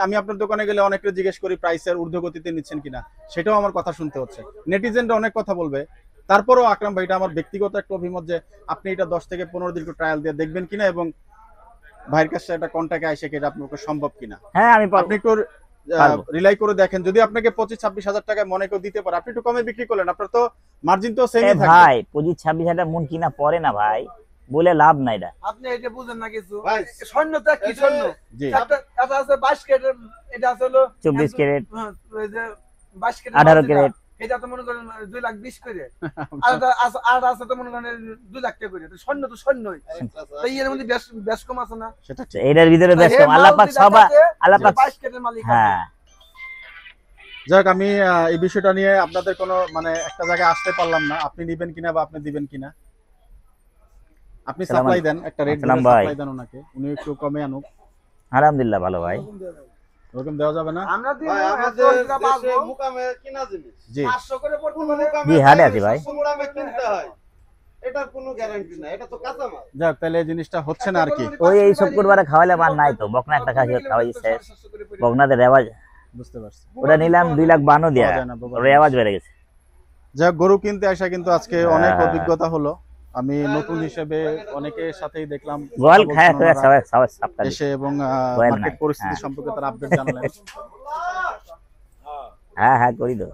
আমি আপনার দোকানে গেলে অনেকে জিজ্ঞেস করি প্রাইসের ঊর্ধ্বগতিতে নিচ্ছেন কিনা, সেটাও আমার কথা শুনতে হচ্ছে, নেটিজেনরা অনেক কথা বলবে, তারপরেও আকরাম ভাই এটা আমার ব্যক্তিগত একটা অভিমত যে আপনি এটা 10 থেকে 15 দিন ট্রায়াল দিয়ে দেখবেন কিনা, এবং ভাইয়ের কাছে একটা কন্টাক্টে আসে কিনা আপনার সম্ভব কিনা। হ্যাঁ আমি আপনি একটু রিলাই করে দেখেন, যদি আপনাকে 25-26 হাজার টাকায় মনে কেউ দিতে পারে, আপনি একটু কমে বিক্রি করলেন, আপনার তো মার্জিন তো সেমই থাকবে ভাই। 25-26 হাজার মন কিনা পড়ে না ভাই, বলে লাভ নাই এটা। আপনি এটা বুঝেন না কিছু। ভাই, সৈন্যটা কি সৈন্য? জি একটা আছে 22 ক্যারেট, এটা আছে হলো 24 ক্যারেট, ওই যে 22 ক্যারেট 18 ক্যারেট। এটা তো মনে করেন 2,20,000 করে। আর আছে তো মনে করেন 2 লাখ টাকা করে। তো সৈন্য তো সৈন্যই। তাই এর মধ্যে বেশ কম আছে না? সেটা আচ্ছা, এটার ভিতরে বেশ কম। আল্লাহ পাক সবা আল্লাহ পাক 22 ক্যারেটের মালিক আছে। হ্যাঁ যাক, আমি এই বিষয়টা নিয়ে আপনাদের কোনো মানে একটা জায়গায় আসতে পারলাম না, আপনি নিবেন কিনা বা আপনি দিবেন কিনা। আপনি সালাম সাপ্লাই দেন, একটা রেট সালাম ভাই। সাপ্লাই দেন ওনাকে, উনি একটু কমে আনুক। আলহামদুলিল্লাহ ভালো ভাই। ওরকম দেওয়া যাবে না? আমরা দিই ভাই, আমাদের দেশে মুকামে কিনা জিনিস জি 500 করে পড়তে কোন পারে। মুকামে জি, হাটে আছি ভাই। মুকামে কিনতে হয়, এটার কোনো গ্যারান্টি নাই, এটা তো কাঁচামাল। যাক, তাহলে এই জিনিসটা হচ্ছে না আর কি। ওই এই শুক্রবারে খাওয়ালে বার নাই তো, বকনা একটা খাসি খাওয়াইছে, বকনাদের রেওয়াজ বুঝতে পারছি। ওটা নিলাম 2,52,000 দিয়া, পাওয়া যায় না বাবা। রেওয়াজ বেড়ে গেছে। যাক, গরু কিনতে আসা কিন্তু আজকে অনেক হ্যাঁ। অভিজ্ঞতা হলো। আমি নতুন হিসেবে অনেকের সাথেই দেখলাম গোয়াল কথা খায় বলছেন খায় ওনারা, সবাই সবাই সাপ্তাহ এসে এবং গোয়াল মার্কেট নাই। পরিস্থিতি হ্যাঁ। সম্পর্কে তার আপডেট জানালেন। হ্যাঁ হ্যাঁ করি তো।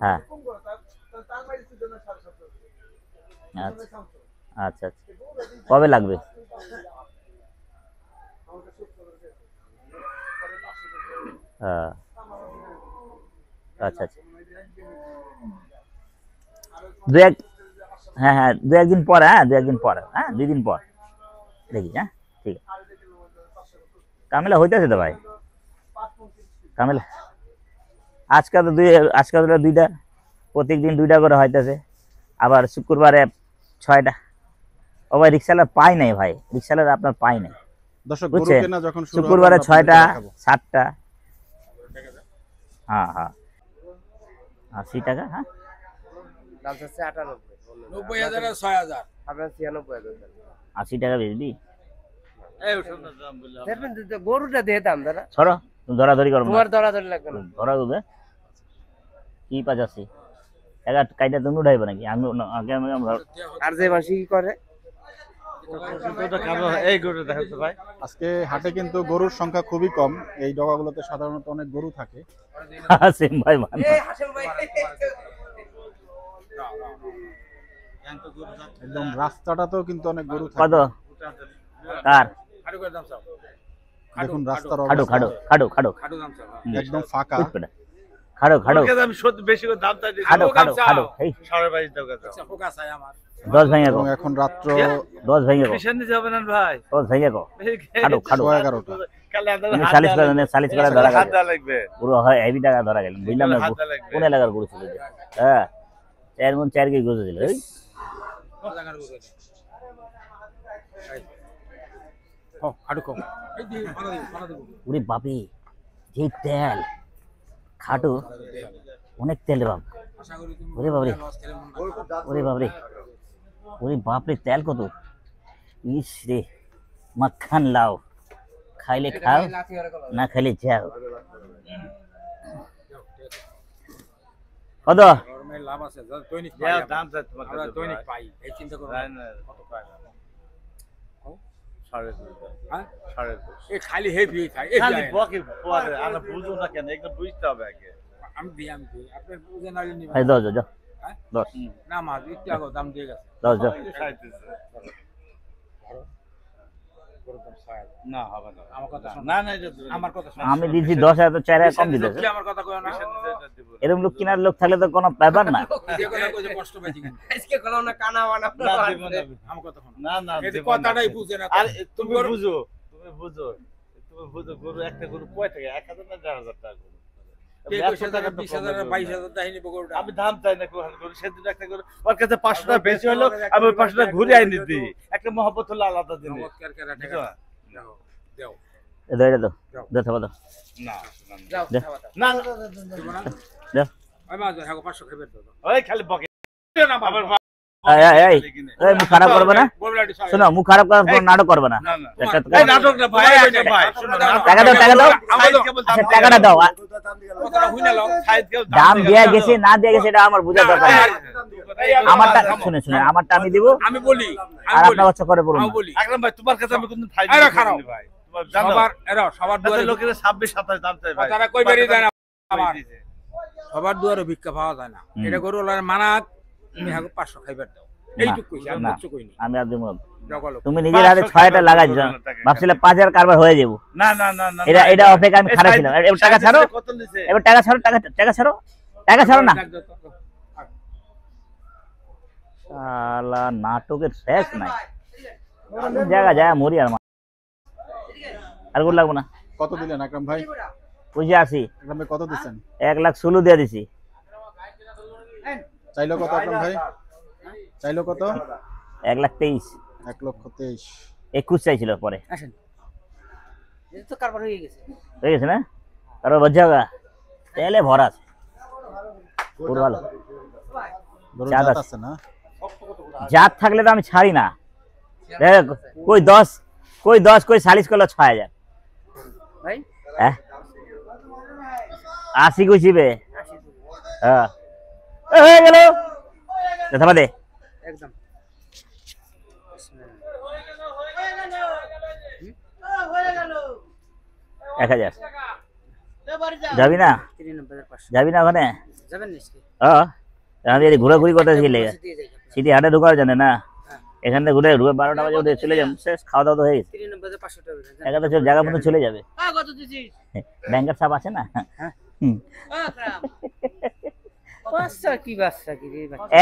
হ্যাঁ আচ্ছা আচ্ছা আচ্ছা, কবে লাগবে? হ্যাঁ আচ্ছা আচ্ছা, হ্যাঁ হ্যাঁ 2-1 দিন পর, হ্যাঁ 2-1 দিন পর, হ্যাঁ 2 দিন পর দেখি। হ্যাঁ ঠিক আছে, কামেলা হইতেছে তো ভাই, কামেলা আজকাল তো দুইটা, প্রত্যেকদিন 2টা করে হইতেছে, আবার শুক্রবারে 6টা। ও ভাই রিক্সালার পাই নাই ভাই, রিক্সালার আপনার পাই নাই, দর্শক, গরু বুঝছেন? কেনা যখন শুরু হবে শুক্রবারে আমরা 6টা আপনাদেরকে দেখাবো। 7টা। হ্যাঁ হ্যাঁ 80 টাকা। হ্যাঁ 80 টাকা বেচবি? গরুটা দিয়ে দাম দাদা, সরো, তুমি ধরাধরি করো না। তোমার দরাদরি লাগবে না। ধরা দেবে কি 85 টাকা কাইটা তুমি উঠাইবে নাকি? আমি আগে আমরা আর যে মাসি কি করে আজকে হাটে কিন্তু গরুর সংখ্যা খুবই কম, এই ডগাগুলোতে সাধারণত অনেক গরু থাকে। সেম ভাই মান একদম রাস্তাটাতেও কিন্তু অনেক গরু কত থাকে। কার দেখুন রাস্তার খাড়ো অবস্থা খাড়ো খাড়ো খাড়ো একদম ফাঁকা। খাড়ো খাড়ো আমি সত্যি বেশি করে দাম চাই খাড়ো খাড়ো খাড়ো এই 22.5 টাকা দাও। 10 ভেঙে গো, এবং এখন রাত্র 10 ভেঙে গো, পেশেন্ট নিতে হবে না ভাই। 10 ভেঙে গো, খাড়ো খাড়ো। 11:30টা। কালে তুমি 40 করে ধরা হাত গেল, দেওয়া লাগবে। পুরো হয় হেভি টাকা ধরা গেল, বুঝলাম না হাত দেওয়া লাগবে। কোন এলাকার গরু ছিল যে? হ্যাঁ 4 কেজি গরু ছিল। এই ওরে বাপরে, যে তেল খাটো, অনেক তেল রে বাপ। ওরে বাপরে, ওরে বাপরে, ওরে বাপরে, তেল কত! ইস রে, মাখান লাও, খাইলে খাও, না খাইলে যাও। কত? যাও, দাম চাই তোমার কাছে দৈনিক পাই এই চিন্তা করো না। কত পাই? 2.5 খালি হেভি খাই খালি বকে পরে আমরা বুঝো না কেন, একদম বুঝতে হবে আগে। আমি দিই আপনার বুঝে না নিবেন এই 10 যাও, হ্যাঁ? 10 না মা একটু আগে দাম দিয়ে গেছে 10 যাও। না হবে না, আমার কথা শোনো। না না এটা আমার কথা শোনো। আমি দিছি 10 তো 4 কম দিতেছে। কি আমার কথা কয় না এরকম লোক কিনার লোক থাকলে তো কোনো ব্যাপার না। যে কথা কইছে কষ্ট পাইছি কিন্তু আজকে কলো না কানা বানা না দেব না। আমার কথা শোনো না না এই দেব না। কথাটাই বুঝে না আরে তুমি বুঝো, গরু একটা গরু কয় টাকা? 1000 না 1000 টাকা গরু। কে কইছে টাকা 20,000 আর 22,000 দাহিনি বগরটা আমি দাম চাই না গরু, সেদিন একটা গরু ওর কাছে 500 টাকা বেশি হলো, আমি ওই 500 টাকা ঘুরে আইনি দিই। একটা মহব্বত হলো আলাদা জিনিস। নমস্কার করে বুঝছো? টাকা দাও দাও এটা দাও, দাও থাবা দাও, না যাও দে। না দাও। ওই মা যাও 500 খাবে দাও ওই খালি বকে না আবার এই মুখ খারাপ করবে না, শোনো মুখ খারাপ করার কোনো নাটক করবে না। না না একটা এই নাটক না ভাই, এটা ভাই শুনো না, টাকা দাও, টাকা দাও, আচ্ছা টাকাটা দাও। কথাটা হইনা লাও দাম দেয়া গেছে না দেয়া গেছে এটা আমার বোঝার দরকার নেই। আমারটা শুনে শুনে আমারটা আমি দিব, আমি বলি আর আপনার বাচ্চা করে বলুন আমি না। বলি আকরাম ভাই তোমার কাছে আমি কোনদিন ফাইল আরে খারাপ। ভাই, তোমার জানো সবার দুয়ারে লোকের 26-27 দাম চাই ভাই। কথাটা কই বেরিয়ে যায় না আমার। সবার দুয়ারে ভিক্ষা পাওয়া যায় না। এটা গরু ওলার মানাক তুমি হাগো 500 খাইবার দাও এইটুকু কইছি আর না, কিছু কইনি আমি আর দিব না। জগলো তুমি নিজের হাতে 6টা লাগাইছ, ভাবছিলে 5000 কারবার হয়ে যাবো। না না না না এটা অপেক্ষা আমি খারাপ ছিলাম। এবার টাকা ছাড়ো, কত নিছে এবার টাকা ছাড়ো, টাকা ছাড়ো, টাকা ছাড়ো না। শালা নাটকের শেষ নাই, জায়গা যায় মরি আর আর গুলো লাগবো না। কত দিলেন আকরাম ভাই? বুঝে আসি আকরাম ভাই কত দিচ্ছেন? 1,16 দিয়ে দিছি। চাইলো কত আকরাম ভাই? চাইলো কত? 1,23,000। 1,23,000। 21 চাইছিল পরে। আসেন এটা তো কারবার হয়ে গেছে হয়ে গেছে না? কারো বজ্জাগা তেলে ভরা আছে পুরো ভালো। গরুর জাত জাত আছে। আছে না? জাত থাকলে তো আমি ছাড়ি না। দেখ কই 10 কই 40 করলো 6000 ভাই। হ্যাঁ 80 কইছিবে। হ্যাঁ হয়ে গেল থামা দে একদম 1000 যাবি না? 93,500 যাবি না ওখানে? যাবেন নিশ্চয় হ্যাঁ আমি এই ঘোরাঘুরি করতে গেলে সিটি হাটে ঢোকার জন্য না, এখান থেকে ঘুরে ঢুকে 12টা বাজে উঠে চলে যাবো, শেষ খাওয়া দাওয়া তো হয়ে গেছে। 93,500 টাকা এখানে সব জায়গা মতো চলে যাবে। কত দিছিস ব্যাংকের সাপ আছে না? হুম। বাচ্চা কি রে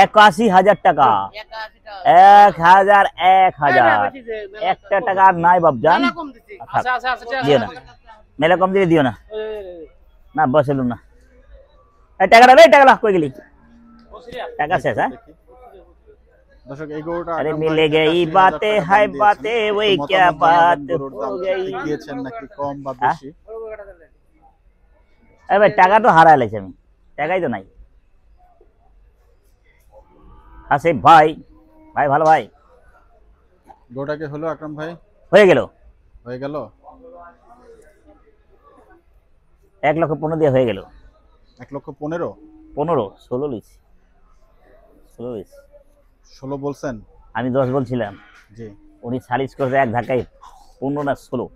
81,000 টাকা। 1,000 একটা টাকা আর নাই বাবজান। দিও না, মেলা কম দিয়ে দিও না। না বসেলুম না। এই টাকাটা রে, টাকা কই গেলি? টাকা শেষ। হ্যাঁ দর্শক এই গরুটা अरे আকরাম मिले ভাই गई 1,20,000 बातें টাকা हाय দাম बातें দিয়েছেন। वही একটু क्या মতামত बात জানাবেন গরুর हो দাম गई। ঠিক দিয়েছেন নাকি কম বা বেশি? अरे भाई টাকা তো হারাই লাইছি আমি, টাকাই তো নাই। আসিফ ভাই, ভাই ভালো ভাই গরুটাকে হলো আকরাম ভাই? হয়ে গেল। হয়ে গেল 1,15,000 দিয়ে হয়ে গেল। 1,15,000? 15 16 লিছি, 16 লিছি। 16 বলছেন? আমি 10 বলছিলাম, জি। উনি 40 করতে এক ধাক্কায় 15 না 16।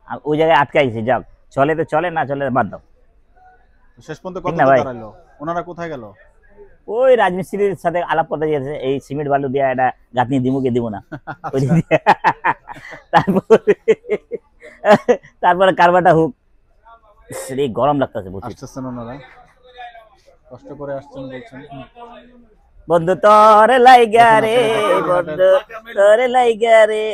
আর ওই জায়গায় আটকাইছে, যাক চলে তো চলে, না চলে বাদ দাও। শেষ পর্যন্ত ঠিক কত না ভাই? দাঁড়ালো? ওনারা কোথায় গেল? ওই রাজমিস্ত্রির সাথে আলাপ করতে গিয়েছে, এই সিমেন্ট বালু দিয়ে এটা গাঁথনি দিমুকে দিব না। ওই দিক দিয়ে। তারপরে কারবারটা হুক এই গরম লাগতেছে বুঝছি। আসতেছেন ওনারা, কষ্ট করে আসছেন বলছেন। বন্ধু তোরে লাইগা রে, বন্ধু তোরে লাইগা রে।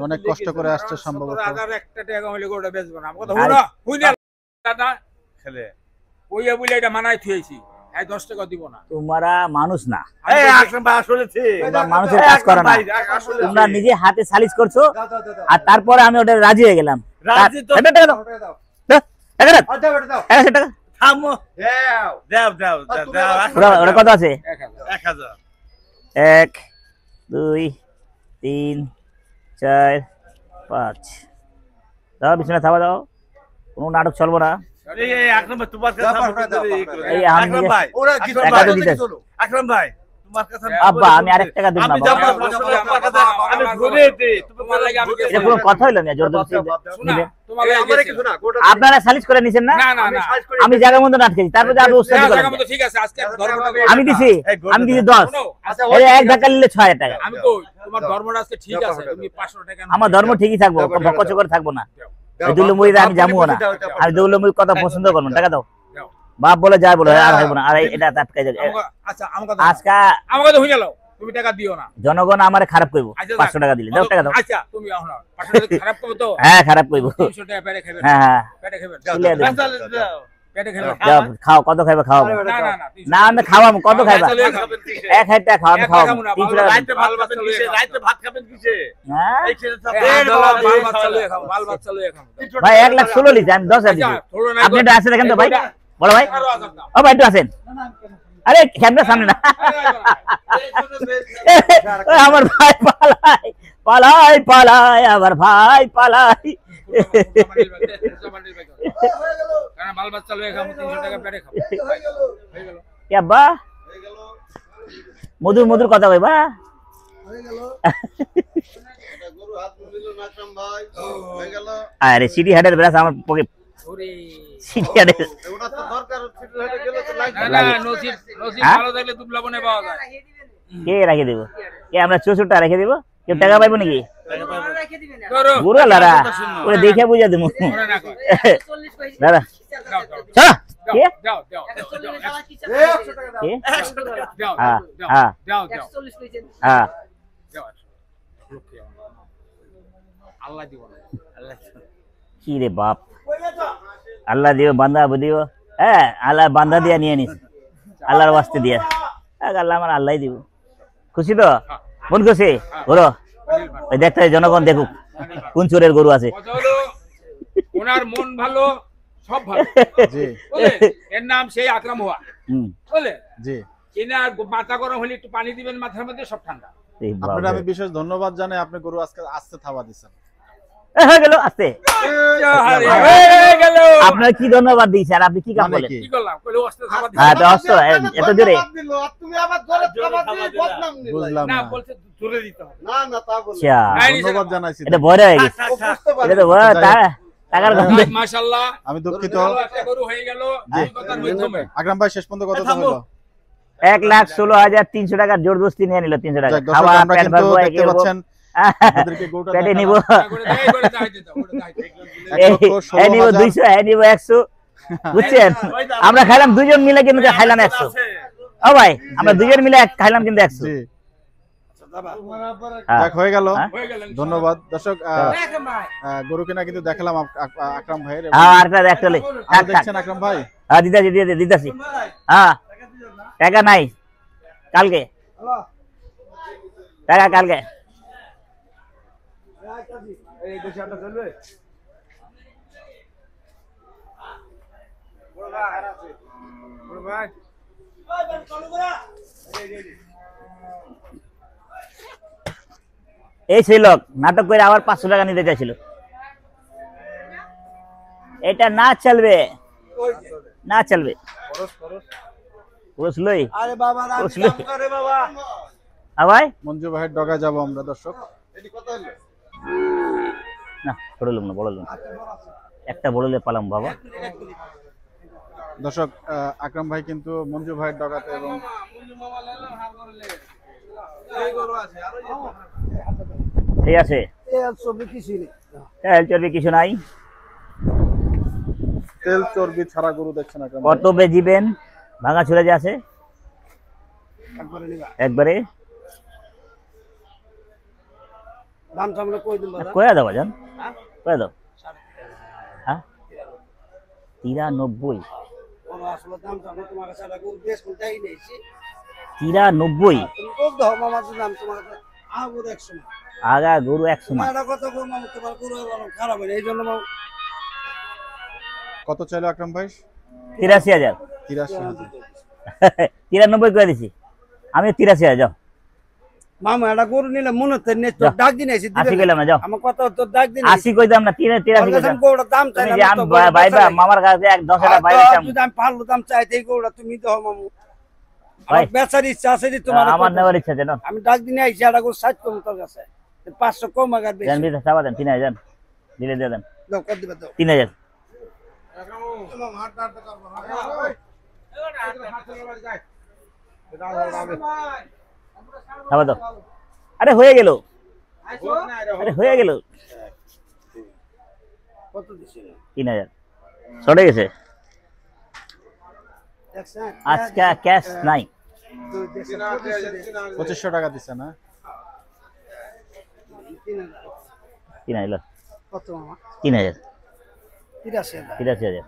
অনেক কষ্ট করে আসছে সম্ভবত। হাজার একটা টাকা হইলে গরুটা বেচবো না। আমার কথা হলো হুইনা দাদা খেলে ওইয়া বলে এটা মানাই থুইছি, এই 10 টাকা দিব না। তোমরা মানুষ না, এই আকরাম ভাই আসলেছে তোমরা মানুষের কাজ করো না। তোমরা নিজে হাতে সালিশ করছো, আর তারপরে আমি ওটা রাজি হয়ে গেলাম। রাজি তো টাকা দাও, দাও, টাকা দাও, 1,000 টাকা। থামো দাও দাও দাও দাও ওটা কত আছে? 1000 1 2 3 4 5 দাও, বিছানা থাবা দাও, কোনো নাটক চলবো না। এই আকরাম ভাই তোমার কাছে এই আমি আকরাম নিজে- ভাই ওরা কি টাকা তো দিতেছে। আকরাম ভাই তোমার কাছে আব্বা আমি আরেক টাকা দিব না আমি বাবা। যাব তোমার কাছে আমি ঘুরে দিই তোমার লাগি আমি এটা কোনো কথা হইলো না, জোর জবরদস্তি শোনা দিবেন। তোমার লাগি কিছু না। আপনারা সালিশ করে নিছেন না? না না না আমি জায়গা মতো আটকেছি, তারপরে আর ওস্তাদি জায়গা করেন। মতো ঠিক আছে, আজকে ধর্মটা আমি দিছি, আমি দিছি 10। শোনো, এই এক ধাক্কা নিলে 6,000 টাকা। আমি কই তোমার ধর্মটা আজকে ঠিক আছে, তুমি 500 টাকা নাও। আমার ধর্ম ঠিকই থাকবো, বকচ করে থাকবো না। এই দুলমুড়িতে আমি যাবো না, আমি দুলমুড়ির কথা পছন্দ করবো না। টাকা দাও, বাপ বলে যায় বলে আর হইব না। আর এটা আটকাই যাবে। আচ্ছা আমার কথা আজকে আমার কথা হইয়া লও, তুমি টাকা দিও না। জনগণ আমারে খারাপ করবো। আচ্ছা, 500 টাকা দিলে দাও, টাকা দাও। আচ্ছা তুমি এখন 500 টাকা খারাপ করবে তো? হ্যাঁ খারাপ করবো। 300 টাকা পেটে খাবে, হ্যাঁ হ্যাঁ পেটে খাবে, তুলে দেন। পেটে খাবে। যাও, খাও, কত খাইবে খাও। না না না না আমি খাওয়াবো, কত খাইবা? চলে খাবেন। 1,000 টাকা খাও, আমি খাওয়াবো। 300 টাকা দিন। রাইতে ভাত খাবেন কিসে রাইতে ভাত খাবেন কিসে হ্যাঁ এই ছেলে তো মাল ভাত চালিয়ে খাও, মাল ভাত চালিয়ে খাও। ভাই 1,16,000 লিছি, আমি 10,000 দিছি। থোড়ো না আপনি একটু আসে দেখেন তো ভাই, বড় ভাই। আরো 1000 দাও। ও ভাই একটু আসেন। আরে ক্যামেরা সামনে না। আমার ভাই পালাই পালাই পালাই, আমার ভাই পালাই। কারণ মাল ভাত চালিয়ে খাও, 300 টাকা পেটে খাও। হয়ে গেল। কি আব্বা মধুর মধুর কথা কইবা? গরু হাত দিল না আকরাম ভাই, হয়ে গেল। আরে সিটি হাটের ব্রাস আমার পকেট, ওরে সিটি হাটের ওটা তো দরকার ছিল, হেঁটে গেলে তো না নসিব হ্যাঁ? ভালো থাকলে দুবলা বনে পাওয়া যায়। কে রেখে দিব? কে আমরা 64টা রেখে দিব? কেউ টাকা পাইবো নাকি? ধরো বুড়ো লারা ওরে দেখে বুঝা দেবো মনে না কর। দাদা দাও দাও চলো কে দাও দাও কে 100 টাকা দাও হ্যাঁ দাও হ্যাঁ দাও দাও হ্যাঁ দাও। আল্লাহ দিব না। কি রে বাপ আল্লাহ দিও বান্দা দিও হ্যাঁ আল্লাহ বান্দা দিয়া নিয়ে নিস আল্লাহর ওয়াস্তে দিয়া আল্লাহ আমার আল্লাহ দিব খুশি তো মন খুশি বলো ওই দেখতে হয় জনগণ দেখুক কোন চোরের গরু আছে কথা হলো ওনার মন ভালো সব ভালো জি বলে এর নাম সেই আকরাম হওয়া হুম বলে জি এনার মাথা গরম হলে একটু পানি দিবেন মাথার মধ্যে সব ঠান্ডা। এই বাপ আপনারা আমি রে। বিশেষ ধন্যবাদ জানাই, আপনি গরু আজকে আস্তে থাবা দিচ্ছেন। হয়ে গেল আস্তে হয়ে গেল। আপনার কি ধন্যবাদ দিয়েছে আর আপনি কি কাম মানে বলেন কি? কি করলাম কইলো অস্ত্র খাবার হ্যাঁ তো অস্ত এত জোরে তুমি আবার জোরে খাবার দিয়ে বদনাম নিলে। বুঝলাম না না। বলছে জোরে দিতে হবে। না না তা বলো আচ্ছা ধন্যবাদ জানাইছি। এটা বড় হয়ে গেছে ও বুঝতে পারি এটা তো বড় টাকার গন্ধে মাশাআল্লাহ আমি দুঃখিত। ভালো একটা গরু হয়ে গেল এই কথার মাধ্যমে। আকরাম ভাই শেষ পর্যন্ত কত দাম হলো? 1,16,300 টাকা জোরদস্তি নিয়ে নিল 300 টাকা যাক, দর্শক খাওয়া আমরা পেট কিন্তু ভরবো দেখতে একে পাচ্ছেন আপনাদেরকে গরুটা পেটে দেখালাম। নিব করে দাই দিতে করে দাই দিতে। 1,16,000 নিব 200 নিব 100 বুঝছেন আমরা খাইলাম দুজন মিলে কিন্তু খাইলাম 100 ও ভাই আমরা দুজন মিলে খাইলাম কিন্তু 100 জি হ্যাঁ। যাক হয়ে গেল। হ্যাঁ? হয়ে গেলেন ধন্যবাদ দর্শক। গরু কিনা কিন্তু দেখালাম আকরাম ভাইয়ের। এবং হ্যাঁ আরেকটা দেখ চলে আর দেখছেন আকরাম ভাই হ্যাঁ দিতাছি হ্যাঁ টাকা নাই কালকে টাকা কালকে এই দেশে আটা চলবে বড় ভাই এই সেই লোক নাটক করে আবার 500 টাকা নিতে চাইছিল এটা না চলবে না চলবে খরচ লই আরে বাবা খরচ লই আরে বাবা ভাই মঞ্জু ভাইয়ের ডগায় যাব আমরা দর্শক। এটি কত হলো না ছোট লোক না বড় লোক একটা বড় লোক পালাম বাবা দর্শক আকরাম ভাই কিন্তু মঞ্জু ভাইয়ের ডগাতে এবং ঠিক আছে তেল সবজি কিছু নেই তেল চর্বি কিছু নাই তেল চর্বি ছাড়া গরু দেখছেন আকরাম ভাই। কত বেজিবেন ভাঙা ছুড়ে যে আছে একবারে নিবা একবারে দাম সামনে কই দিন বাবা কয়া দাও জান কয়া দাও হ্যাঁ 93 বড় আসলে দাম সামনে তোমার কাছে একটা গরু বেশ কোনটাই নেইছি 93 তুমি কত দাও মামার দাম তোমার কাছে আগো 100 আগা গরু 100 তোমার এটা কত গরু মামা তোমার গরু খারাপ হয় এই জন্য মামা কত চাইলো আকরাম ভাই? 83,000 83,000। 93 করে দিছি আমি 83,000 যাও মামা এটা গরু নিলে মনে তো নেই তো ডাক দিন আইছি 80 কইলাম না যাও আমার কথা তো ডাক দিন 80 কইতাম না 83 কইতাম গরুর দাম তুমি চাইলাম যে আমি ভাইবা মামার কাছে এক 10 টাকা বাইরে যদি আমি ভালো দাম চাইতে গরুটা তুমি দাও মামু ভাই, আমার বেচার ইচ্ছা আছে যে তোমার আমার নেওয়ার ইচ্ছা জানো আমি ডাক দিনে আইছি এটা গরু 60 কম তোর কাছে 500 কম আগার বেশি জানবি তো চাবা দেন 3,000 দিলে দিয়ে দেন দাও কত দিবা দাও 3,000 চাবা দাও আরে হয়ে গেল আরে হয়ে গেল কত দিছি 3,000 চলে গেছে দেখছেন আজকে ক্যাশ নাই 2500 টাকা দিছে না? 3,000 কত মামা 3,000 83,000 83,000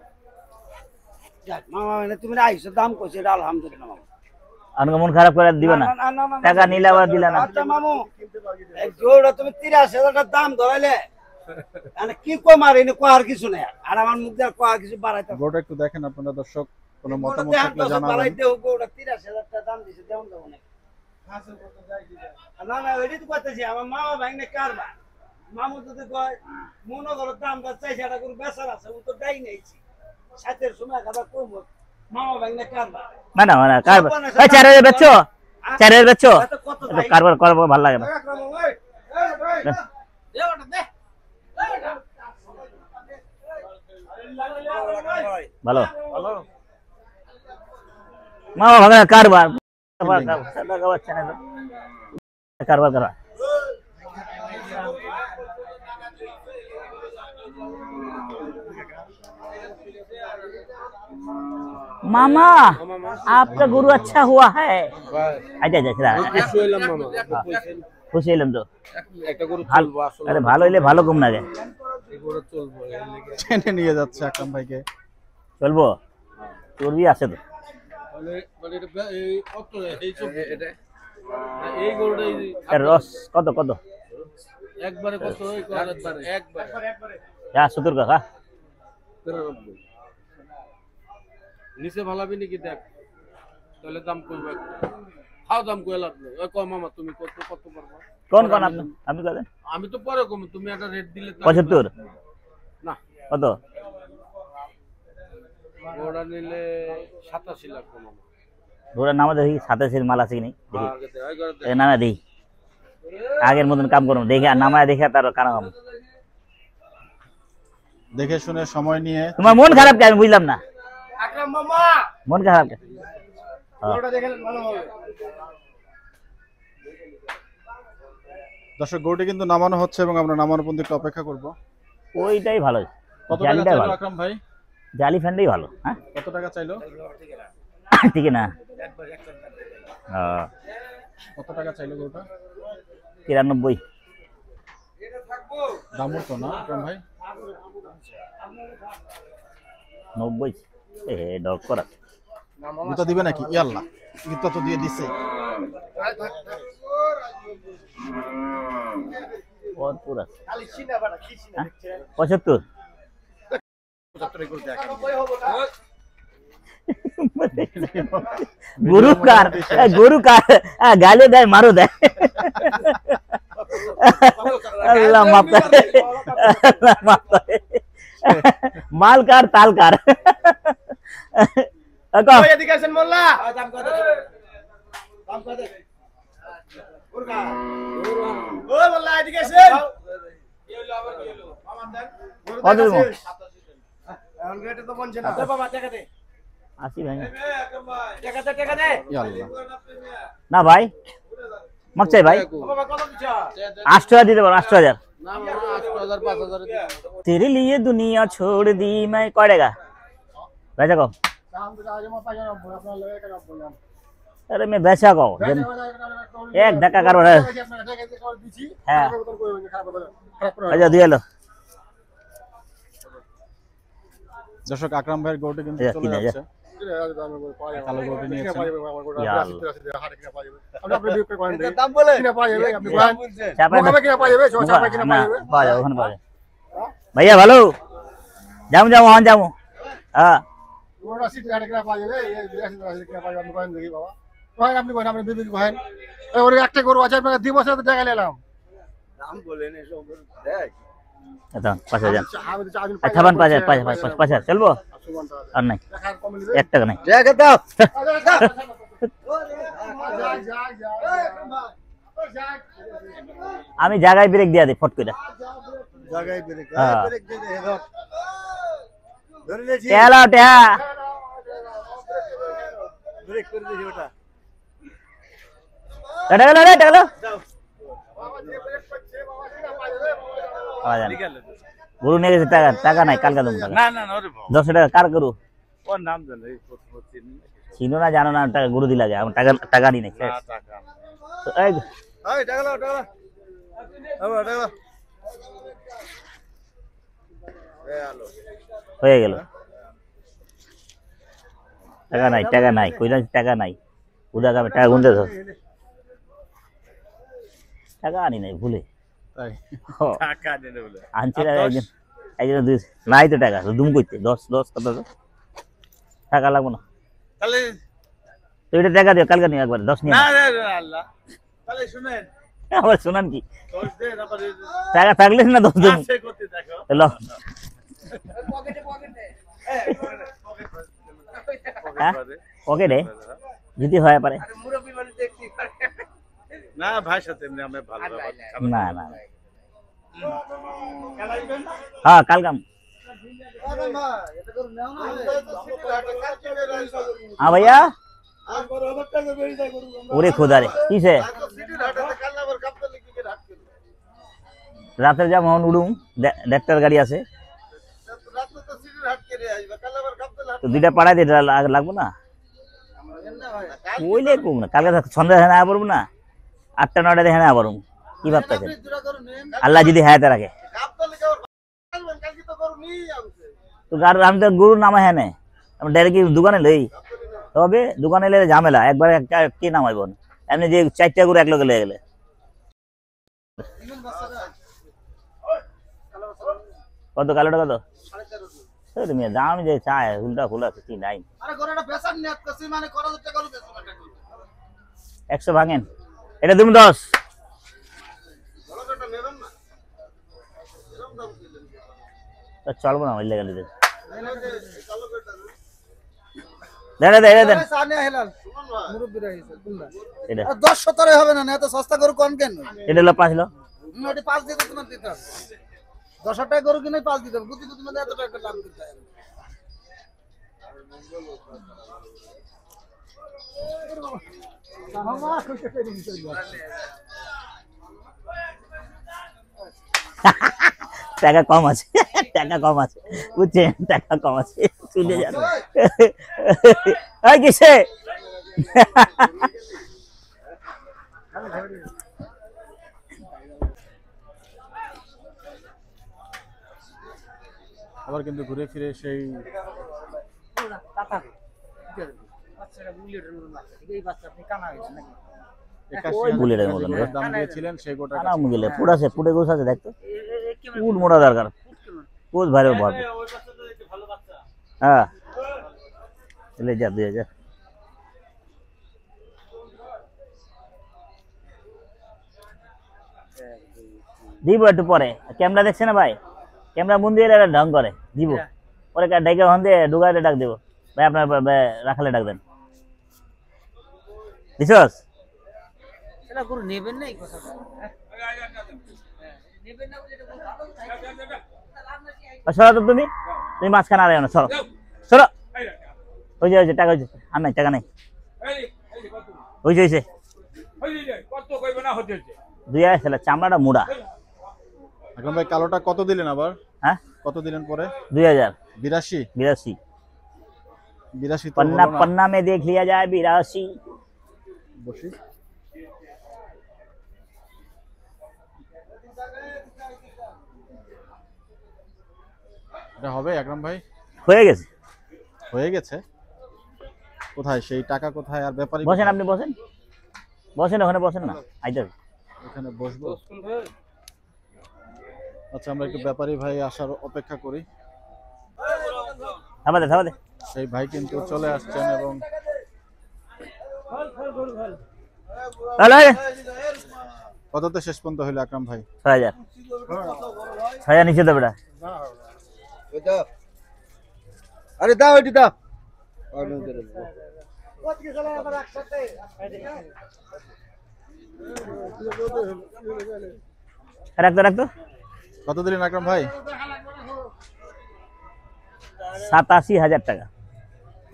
যাক মামা মানে তুমি আইছো দাম কইছে এটা আলহামদুলিল্লাহ মামা আমাকে মন খারাপ করে দিবে না টাকা নিলে আবার দিলে না আচ্ছা মামু এক জোড়া তুমি 83,000 টাকা দাম ধরাইলে মানে কি কম আর এনে কোয়ার কিছু নাই আর আমার মুখ দিয়ে কোয়ার কিছু বাড়াইতে গরুটা একটু দেখেন আপনারা দর্শক, কোনো মতামত দেখান থাকলে তো জানাবেন। বাড়াই দেও গৌড়া 83,000 টাকা দাম দিছে দেও দাও না না না ওইটাই তো কইতেছি আমার মামা ভাইনে কারবা মামু যদি কয় মনে করো দামটা চাইছে এটা করে বেচার আছে ও তো দাই নাইছি সাথের সময় খাবার কম মামা ভাইনে কারবা না না না কারবার 4,000 বেচছো 4,000 বেচছো কত কারবার করবো ভালো লাগে না ভালো मामा भागा कारबार कारबार करा मामा आपका गुरु अच्छा हुआ है अच्छा अच्छा খুশি হলাম তো আরে ভালো হইলে ভালো কম লাগে টেনে নিয়ে যাচ্ছে আকরাম ভাইকে চলবো চর্বি আছে তো এর রস কত কত একবারে কত একবারে 70 টাকা নিচে ভালাবি নাকি দেখ তাহলে দাম কইবা খাও দাম কই লাভ নেই ওই কম মামা তুমি কত কত পারবা কোন কোন আপনি করেন আমি তো পরে কম তুমি একটা রেট দিলে 75 না কত ওটা নিলে 87 লাখ মামা ওরা নামা দেখি 27 এর মাল আছে কি নাই দেখি নামা দেই আগের মতন কাম করব দেখি নামায় দেখে তার কারণ দেখে শুনে সময় নিয়ে তোমার মন খারাপ কি আমি বুঝলাম না আকরাম মামা মন খারাপ কে ওটা দেখেন ভালো হবে দর্শক গরুটি কিন্তু নামানো হচ্ছে এবং আমরা নামানোর পর্যন্ত একটু অপেক্ষা করব ওইটাই ভালো কত টাকা চাইলো আকরাম ভাই জালি ফ্যান্ডই ভালো হ্যাঁ কত টাকা চাইলো ঠিক না কত টাকা চাইলো গরুটা 93 দাম তো না আকরাম ভাই 90 এ ডক করা জুতা দিবে নাকি ইয়াল্লাহ জুতা তো দিয়ে দিছে और पूरा खाली सीना बड़ा खींचना 75 गुरुकार गाली दे मारो दे अल्लाह माफ करे मालकार तालकार এদিকে মোল্লা দাম কত দে পুরকা ও মোল্লা এদিকে এসেন কি হলো আবার কি হলো মামা দেন কত দেব এখন রেটে তো বলছে না বাবা টাকা দে 80 ভাই টাকা দে ইয়াল্লাহ না ভাই মক চাই ভাই বাবা কত দিছ 8000 দিতে পারো 8000 না মামা 8000 5000 দিন तेरे लिए दुनिया छोड़ दी मैं कौड़ेगा वैसा कहो अरे मैं वैसा कहो एक धक्का करो रे हाँ अच्छा दिया लो দর্শক আকরাম ভাইয়ের গরুটি কিন্তু চলে যাচ্ছে কালো গরুটি নিয়েছেন দাম বলে भैया ভালো যাও যাও ওখানে যাও হ্যাঁ একটা গরু আছে আপনাকে 2 বছর টাকা নিলাম দাম বলেন এসব দেখ আচ্ছা 5000 58 চলবো আর নাই 1 টাকা নাই টাকা দাও আমি জায়গায় ব্রেক দিয়া দেই ফট করে জায়গায় ব্রেক ব্রেক দে দে ধরে লেছি টেলা টেহা ব্রেক করে দিছি ওটা টাকা গরু নিয়ে গেছে টাকা টাকা নাই কালকে দেবো টাকা না না না ওরে বাবা 10 টাকা কার গরু ওর নাম জানো এই চিনো না জানো না টাকা গরু দিলা যায় টাকা টাকা নি নাই টাকা এই এই টাকা দাও টাকা দাও টাকা হয়ে গেল টাকা নাই কইলা টাকা নাই উদা গাবে টাকা গুনতে দাও টাকা আনি নাই ভুলে তাই টাকা দেনে বলে আনছি একজন দুই নাই তো টাকা দুম কইতে 10 কত টাকা লাগবে না তাহলে তো এটা টাকা দিও কালকে নিও একবার 10 নিও না না আল্লাহ তাহলে শুনেন আবার শুনান কি 10 দেন আবার টাকা থাকলে না 10 দেব আছে করতে দেখো হ্যালো পকেটে যদি হয় পারে মুরব্বি মানে দেখতে পারে না ভাই সাথে আমি ভালো না না হ্যাঁ কালকাম हाँ भैया ওরে খোদারে কিসে রাতের যা মহন উড়ুম ডাক্তার গাড়ি আছে তো দুইটা পাড়ায় দিয়ে লাগবো না ওইলে কম না কালকে সন্ধ্যা হ্যাঁ পড়বো না 8টা 9টা দেখে হ্যাঁ পড়ব কি ভাবতেছেন আল্লাহ যদি হ্যাঁ রাখে তো আমি তো গরুর নামা হ্যাঁ নেই আমি ডাইরেক্ট দোকানে লই তবে দোকানে এলে ঝামেলা একবার কি নামাইব এমনি যে 4টা গরু এক লগে লেগে গেলে কত কালোটা কত তুমি দাম যে চায় উল্টা ফুলা কি নাই 100 ভাঙেন এটা তুমি 10 চলবো না ওই লেগে দেন এটা 10-17 হবে না এত সস্তা গরু কোন কেন এটা হলো 5 লাখ 5 দিতে তোমার দিতে 10 টাকা গরু কিনে 5 দিতে হবে গুতি গুতি মানে এত টাকা লাভ দিতে হবে টাকা কম আছে বুঝছেন টাকা কম আছে চলে যাবে কিসে আবার কিন্তু ঘুরে ফিরে সেই বুলেটের মতন দাম দিয়েছিলেন সেই গোটা পুটে গোছ আছে দেখতো পুট মোটা দরকার পুট ভালো ভরবে হ্যাঁ যা 2000 দিব একটু পরে ক্যামেরা দেখছে না ভাই ক্যামেরা মন দিয়ে ঢং করে দিব পরে ডেকে হন দিয়ে ঢুকাইলে ডাক দেবো ভাই আপনার রাখালে ডাক দেন দিছস গরু নেবেন না এই কথাটা সরো তো তুমি মাঝখানে আর না সরো ওই যে টাকা হয়েছে আর নাই টাকা নাই হয়েছে 2000 চামড়াটা মুড়া এখন ভাই কালোটা কত দিলেন আবার হ্যাঁ কত দিলেন পরে 2000 82 तो पन्ना में देख लिया जाए 82 বসি এটা হবে আকরাম ভাই হয়ে গেছে কোথায় সেই টাকা কোথায় আর ব্যাপারী বসেন আপনি বসেন ওখানে বসেন না আইতে এখানে বসবো আচ্ছা আমরা একটু ব্যাপারী ভাই আসার অপেক্ষা করি থামাতে সেই ভাই কিন্তু চলে আসছেন এবং কততে শেষ পর্যন্ত হলো আকরাম ভাই 6000 নিচে দেবে আরে দাও এটি দাও রাখতো কত দিলেন আকরাম ভাই 87000 টাকা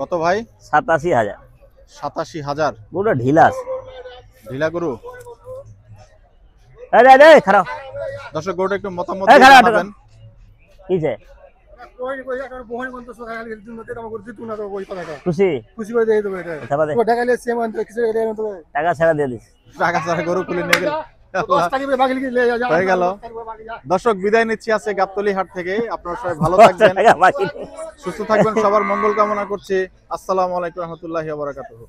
কত ভাই 87000 গরুটা ঢিলা গরু খারাপ দর্শক গরুটা একটু মতামত জানাবেন কি যে টাকা ছাড়া দিয়ে দিস টাকা ছাড়া গরু খুলে নিয়ে গেল দর্শক বিদায় নিচ্ছি আছে গাবতলী হাট থেকে আপনারা সবাই ভালো থাকবেন সুস্থ থাকবেন সবার মঙ্গল কামনা করছি আসসালামু আলাইকুম ওয়া রাহমাতুল্লাহি ওয়া বারাকাতুহু